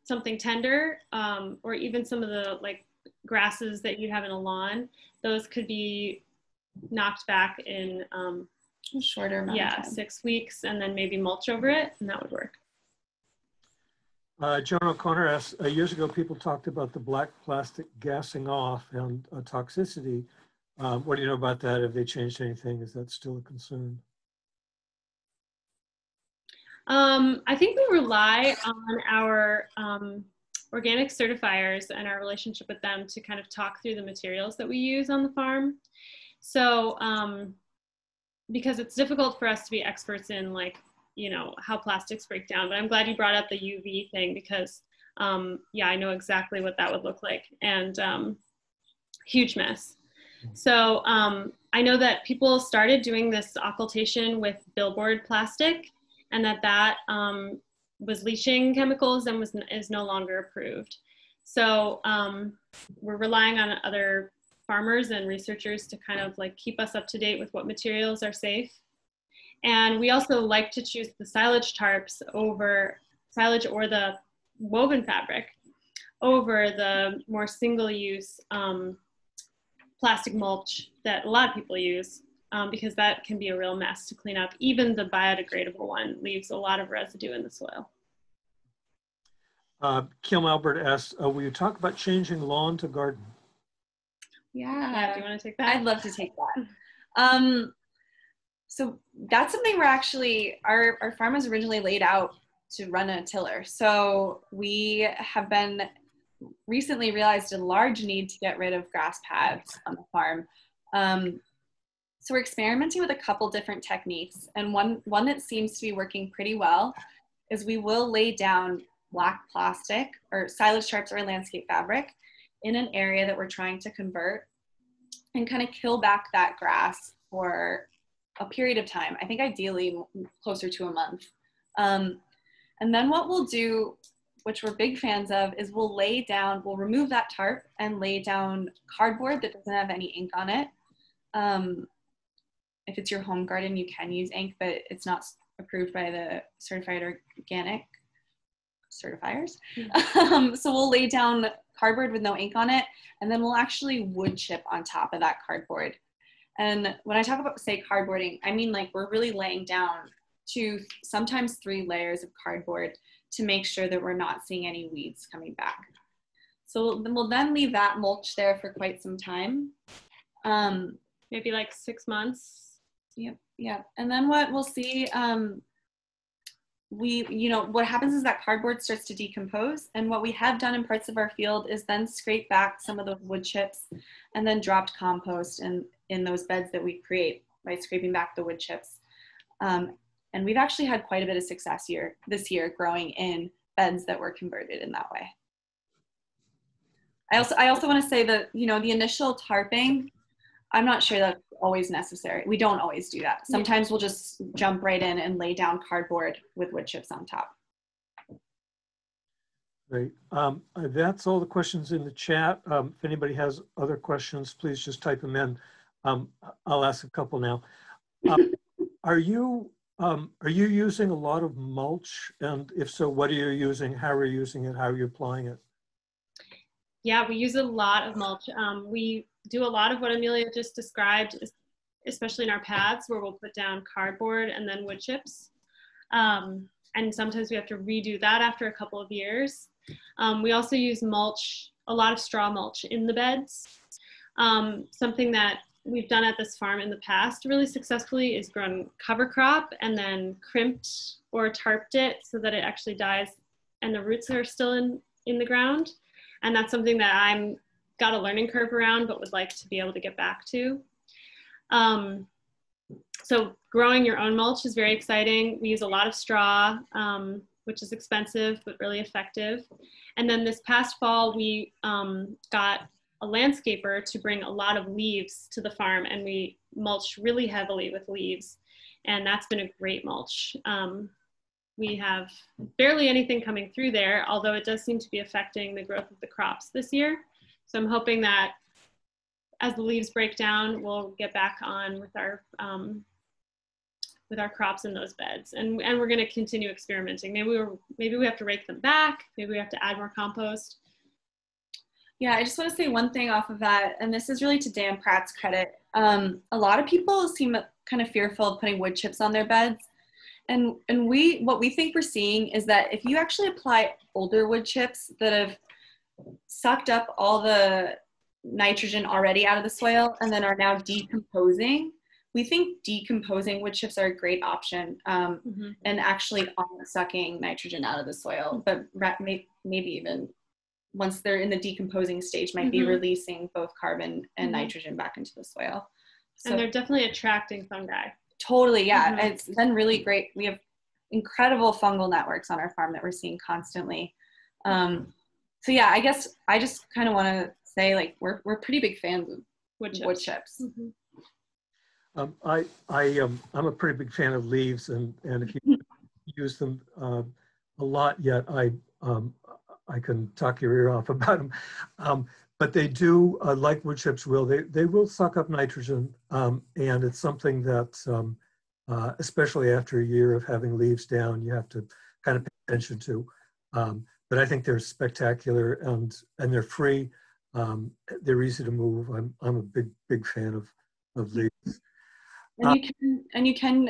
something tender, or even some of the like grasses that you have in a lawn, those could be knocked back in A shorter amount of time. 6 weeks, and then maybe mulch over it, and that would work. John O'Connor asks, years ago, people talked about the black plastic gassing off and toxicity. What do you know about that? Have they changed anything? Is that still a concern? I think we rely on our organic certifiers and our relationship with them to kind of talk through the materials that we use on the farm. So because it's difficult for us to be experts in like, you know, how plastics break down, but I'm glad you brought up the UV thing because yeah, I know exactly what that would look like, and huge mess. So I know that people started doing this occultation with billboard plastic, and that was leaching chemicals and is no longer approved. So we're relying on other farmers and researchers to kind of like keep us up to date with what materials are safe. And we also like to choose the silage tarps over silage, or the woven fabric over the more single-use plastic mulch that a lot of people use, because that can be a real mess to clean up. Even the biodegradable one leaves a lot of residue in the soil. Kim Albert asks, will you talk about changing lawn to garden? Yeah. Do you want to take that? I'd love to take that. So that's something we're actually, our farm was originally laid out to run a tiller. So we have been recently realized a large need to get rid of grass pads on the farm. So we're experimenting with a couple different techniques. And one that seems to be working pretty well is we will lay down black plastic or silage tarps or landscape fabric in an area that we're trying to convert, and kind of kill back that grass for a period of time. I think ideally closer to a month. And then what we'll do, which we're big fans of, is we'll remove that tarp and lay down cardboard that doesn't have any ink on it. If it's your home garden, you can use ink, but it's not approved by the certified organic certifiers. Mm-hmm. So we'll lay down cardboard with no ink on it, and then we'll actually wood chip on top of that cardboard. And when I talk about, say, cardboarding, I mean like we're really laying down 2, sometimes 3 layers of cardboard to make sure that we're not seeing any weeds coming back. So we'll then leave that mulch there for quite some time. Maybe like 6 months. Yep. And then what we'll see, what happens is that cardboard starts to decompose. And what we have done in parts of our field is then scrape back some of those wood chips and then dropped compost in those beds that we create by scraping back the wood chips. And we've actually had quite a bit of success this year growing in beds that were converted in that way. I also want to say that, the initial tarping, I'm not sure that's always necessary. We don't always do that. Sometimes we'll just jump right in and lay down cardboard with wood chips on top. Great. That's all the questions in the chat. If anybody has other questions, please just type them in. I'll ask a couple now. Are you using a lot of mulch? And if so, what are you using? How are you using it? How are you applying it? Yeah, we use a lot of mulch. We do a lot of what Amelia just described, especially in our paths, where we'll put down cardboard and then wood chips. And sometimes we have to redo that after a couple of years. We also use mulch, a lot of straw mulch in the beds. Something that we've done at this farm in the past really successfully is grown cover crop and then crimped or tarped it so that it actually dies and the roots are still in the ground. And that's something that I'm got a learning curve around, but would like to be able to get back to. So growing your own mulch is very exciting. We use a lot of straw, which is expensive, but really effective. And then this past fall, we got a landscaper to bring a lot of leaves to the farm, and we mulch really heavily with leaves. And that's been a great mulch. We have barely anything coming through there, although it does seem to be affecting the growth of the crops this year. So I'm hoping that as the leaves break down, we'll get back on with our with our crops in those beds. And we're going to continue experimenting. Maybe we have to rake them back. Maybe we have to add more compost. Yeah, I just want to say one thing off of that, and this is really to Dan Pratt's credit. A lot of people seem kind of fearful of putting wood chips on their beds. And what we think we're seeing is that if you actually apply older wood chips that have sucked up all the nitrogen already out of the soil and then are now decomposing, we think decomposing wood chips are a great option, and actually aren't sucking nitrogen out of the soil, but maybe even once they're in the decomposing stage might be releasing both carbon and nitrogen back into the soil. So, and they're definitely attracting fungi. Totally, yeah. It's been really great. We have incredible fungal networks on our farm that we're seeing constantly. So yeah, I guess I just kind of want to say, like, we're pretty big fans of wood chips. I'm a pretty big fan of leaves, and if you use them a lot yet, I can talk your ear off about them. But they do, like wood chips will, they will suck up nitrogen, and it's something that, especially after a year of having leaves down, you have to kind of pay attention to. But I think they're spectacular, and they're free. They're easy to move. I'm a big fan of leaves. And you can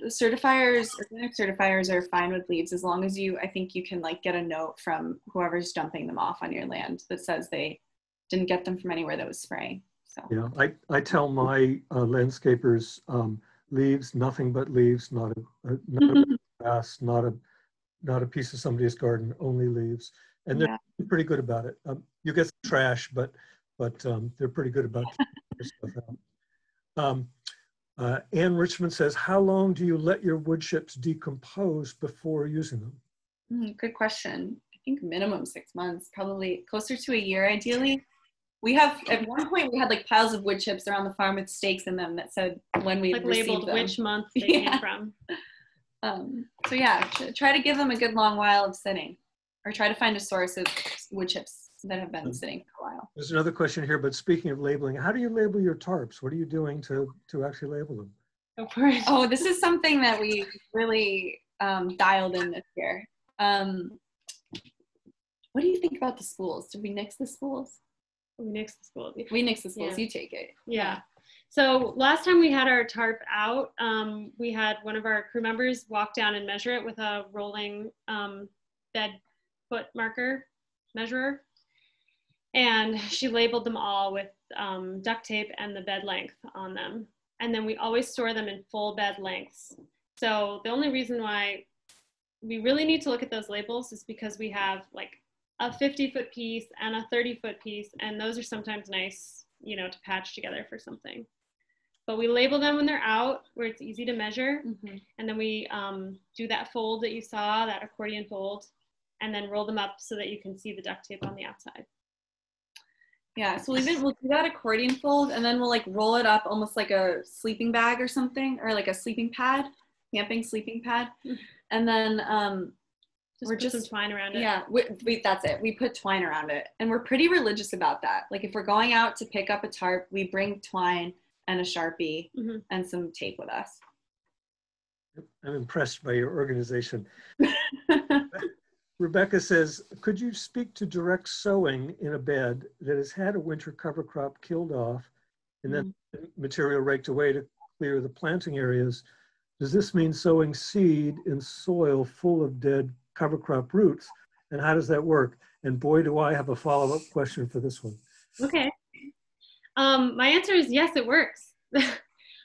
certifiers, organic certifiers are fine with leaves as long as I think you can like get a note from whoever's dumping them off on your land that says they didn't get them from anywhere that was spraying. So yeah, I tell my landscapers, leaves, nothing but leaves, not a grass, not a piece of somebody's garden, only leaves, and they're pretty good about it. You get some trash, but they're pretty good about keeping their stuff out. Ann Richmond says, how long do you let your wood chips decompose before using them? Good question. I think minimum 6 months, probably closer to a year, ideally. We have, at one point, we had like piles of wood chips around the farm with stakes in them that said when we like received labeled them. which month they came from. So yeah, try to give them a good long while of sitting, or try to find a source of wood chips that have been sitting for a while. There's another question here, but speaking of labeling, how do you label your tarps? What are you doing to actually label them? Go for it. Oh, this is something that we really dialed in this year. What do you think about the spools? Did we nix the spools? We nixed the spools. We nixed the spools. Yeah. You take it. Yeah. So last time we had our tarp out, we had one of our crew members walk down and measure it with a rolling bed foot marker measurer. And she labeled them all with duct tape and the bed length on them. And then we always store them in full bed lengths. So the only reason why we really need to look at those labels is because we have like a 50-foot piece and a 30-foot piece, and those are sometimes nice, you know, to patch together for something. But we label them when they're out, where it's easy to measure, and then we do that fold that you saw, that accordion fold, and then roll them up so that you can see the duct tape on the outside. Yeah, so we'll do that accordion fold, and then we'll like roll it up almost like a sleeping bag or something, or like a sleeping pad, camping sleeping pad, and then we're put some twine around it. Yeah, that's it. We put twine around it, and we're pretty religious about that. Like if we're going out to pick up a tarp, we bring twine and a Sharpie and some tape with us. I'm impressed by your organization. Rebecca says, could you speak to direct sowing in a bed that has had a winter cover crop killed off and then material raked away to clear the planting areas? Does this mean sowing seed in soil full of dead cover crop roots? And how does that work? And boy, do I have a follow-up question for this one. Okay. My answer is yes, it works.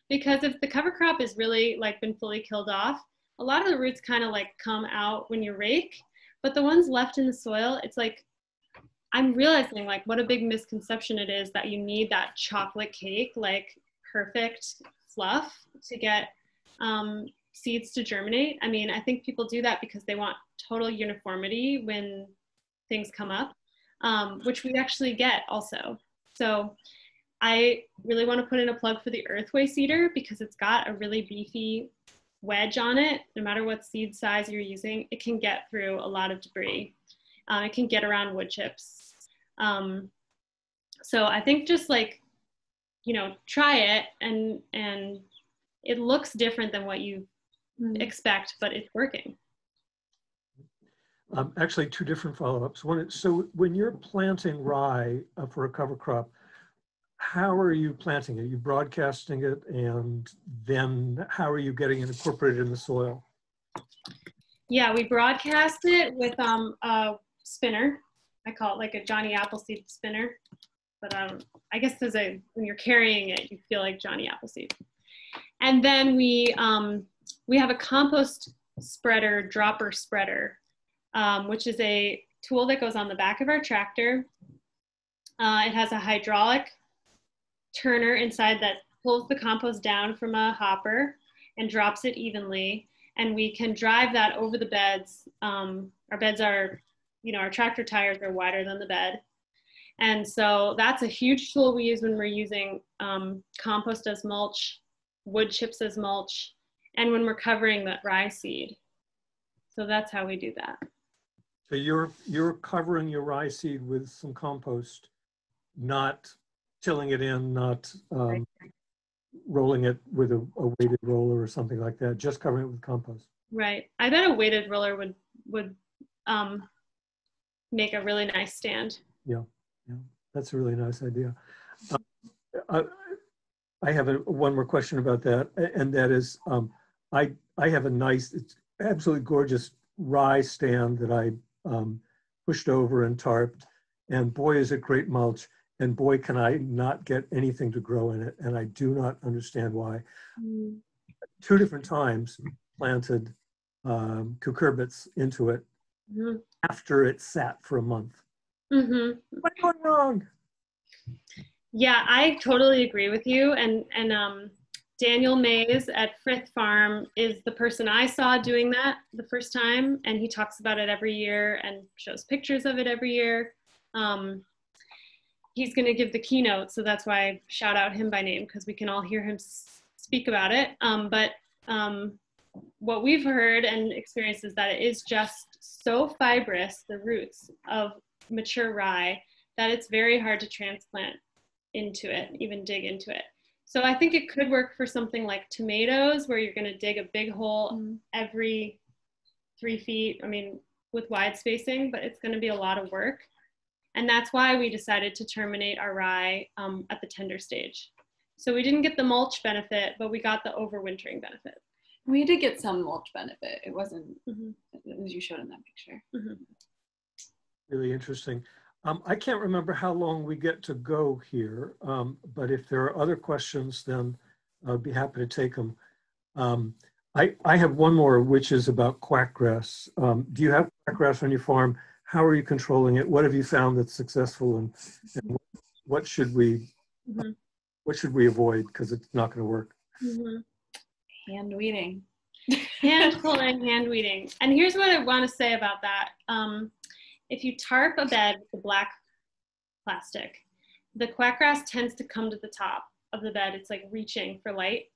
Because if the cover crop is really like been fully killed off, a lot of the roots kind of like come out when you rake. But the ones left in the soil, it's like, I'm realizing like what a big misconception it is that you need that chocolate cake, like perfect fluff to get seeds to germinate. I mean, I think people do that because they want total uniformity when things come up, which we actually get also. So I really want to put in a plug for the earthway seeder because it's got a really beefy wedge on it. No matter what seed size you're using, it can get through a lot of debris. It can get around wood chips. So I think just like, you know, try it, and it looks different than what you've expect, but it's working. Actually, two different follow-ups. One, so when you're planting rye for a cover crop, how are you planting it? Are you broadcasting it, and then how are you getting it incorporated in the soil? Yeah, we broadcast it with a spinner. I call it like a Johnny Appleseed spinner. But I guess when you're carrying it, you feel like Johnny Appleseed. And then we have a compost spreader, dropper spreader, which is a tool that goes on the back of our tractor. It has a hydraulic turner inside that pulls the compost down from a hopper and drops it evenly. And we can drive that over the beds. Our beds are, our tractor tires are wider than the bed. And so that's a huge tool we use when we're using compost as mulch, wood chips as mulch, and when we're covering that rye seed. So that's how we do that. So you're covering your rye seed with some compost, not tilling it in, not rolling it with a weighted roller or something like that, just covering it with compost. Right. I bet a weighted roller would make a really nice stand. Yeah, that's a really nice idea. I have one more question about that, and that is, I have a nice, it's absolutely gorgeous rye stand that I pushed over and tarped, and boy, is it great mulch, and boy, can I not get anything to grow in it, and I do not understand why. Two different times planted cucurbits into it after it sat for a month. What's going wrong? Yeah, I totally agree with you. And Daniel Mays at Frith Farm is the person I saw doing that the first time, and he talks about it every year and shows pictures of it every year. He's going to give the keynote, so that's why I shout out him by name, because we can all hear him speak about it. But what we've heard and experienced is that it is just so fibrous, the roots of mature rye, that it's very hard to transplant into it, even dig into it. So I think it could work for something like tomatoes, where you're going to dig a big hole every 3 feet, with wide spacing, but it's going to be a lot of work. And that's why we decided to terminate our rye at the tender stage. So we didn't get the mulch benefit, but we got the overwintering benefit. We did get some mulch benefit. It wasn't as you showed in that picture. Really interesting. I can't remember how long we get to go here, but if there are other questions, then I'd be happy to take them. I have one more, which is about quackgrass. Do you have quackgrass on your farm? How are you controlling it? What have you found that's successful, and what should we avoid, because it's not going to work? Hand weeding. Hand pulling, hand weeding. And here's what I want to say about that. If you tarp a bed with the black plastic, the quackgrass tends to come to the top of the bed. It's like reaching for light.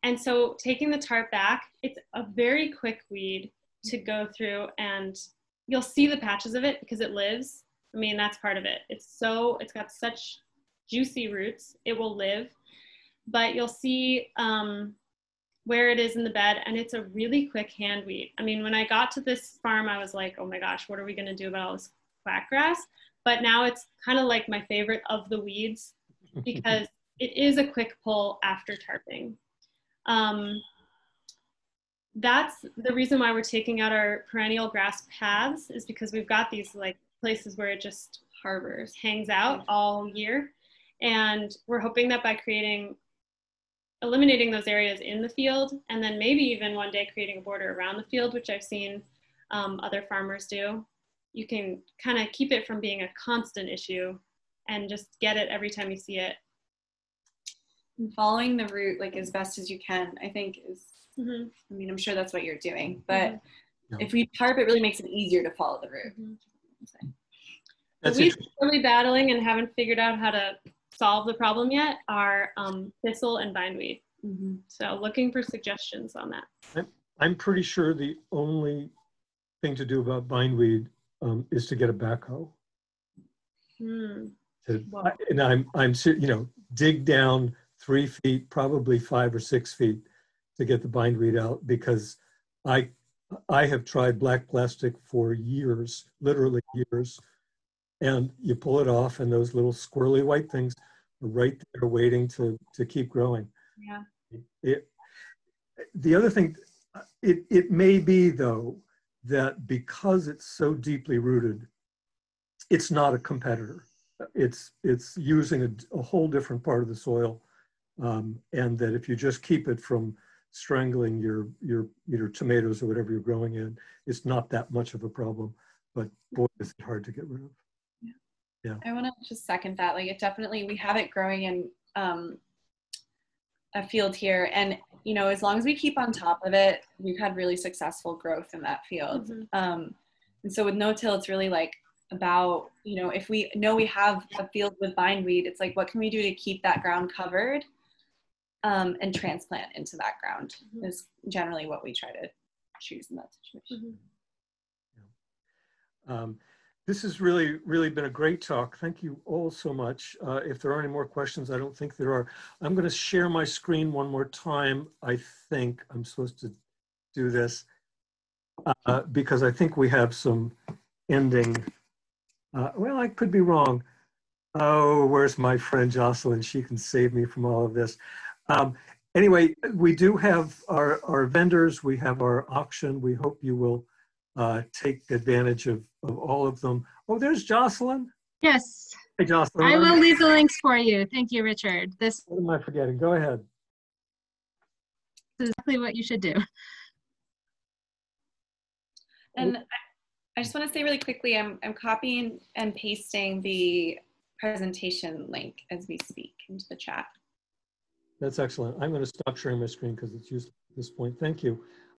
And so taking the tarp back, it's a very quick weed to go through, and you'll see the patches of it because it lives. That's part of it. It's got such juicy roots, it will live. But you'll see where it is in the bed, and it's a really quick hand weed. When I got to this farm, I was like, oh my gosh, what are we gonna do about all this quackgrass? But now it's kind of like my favorite of the weeds, because it is a quick pull after tarping. That's the reason why we're taking out our perennial grass paths, is because we've got these like places where it just harbors, hangs out all year. And we're hoping that by eliminating those areas in the field, and then maybe even one day creating a border around the field, which I've seen other farmers do, you can kind of keep it from being a constant issue and just get it every time you see it. And following the route as best as you can, I think is, I'm sure that's what you're doing, but if we tarp, it really makes it easier to follow the route. We're really battling and haven't figured out how to solve the problem yet are thistle and bindweed. So looking for suggestions on that. I'm pretty sure the only thing to do about bindweed is to get a backhoe. And I'm dig down 3 feet, probably 5 or 6 feet, to get the bindweed out, because I have tried black plastic for years, literally years, and you pull it off and those little squirrely white things are right there waiting to keep growing. Yeah. The other thing, it may be though, that because it's so deeply rooted, it's not a competitor. It's using a whole different part of the soil, and that if you just keep it from strangling your tomatoes or whatever you're growing in, it's not that much of a problem. But boy, is it hard to get rid of. Yeah. I want to just second that. Like, it definitely, we have it growing in a field here, and you know, as long as we keep on top of it, we've had really successful growth in that field. And so with no-till, it's really like about, you know, if we know we have a field with bindweed, it's like, what can we do to keep that ground covered, and transplant into that ground is generally what we try to choose in that situation. This has really been a great talk. Thank you all so much. If there are any more questions, I don't think there are. I'm going to share my screen one more time. I think I'm supposed to do this because I think we have some ending. Well, I could be wrong. Oh, where's my friend Jocelyn? She can save me from all of this. Anyway, we do have our vendors. We have our auction. We hope you will take advantage of all of them. Oh, there's Jocelyn. Yes. Hey, Jocelyn. I will leave the links for you. Thank you, Richard. This What am I forgetting? Go ahead. is exactly what you should do. And I just want to say really quickly, I'm copying and pasting the presentation link as we speak into the chat. That's excellent. I'm going to stop sharing my screen because it's useless at this point. Thank you.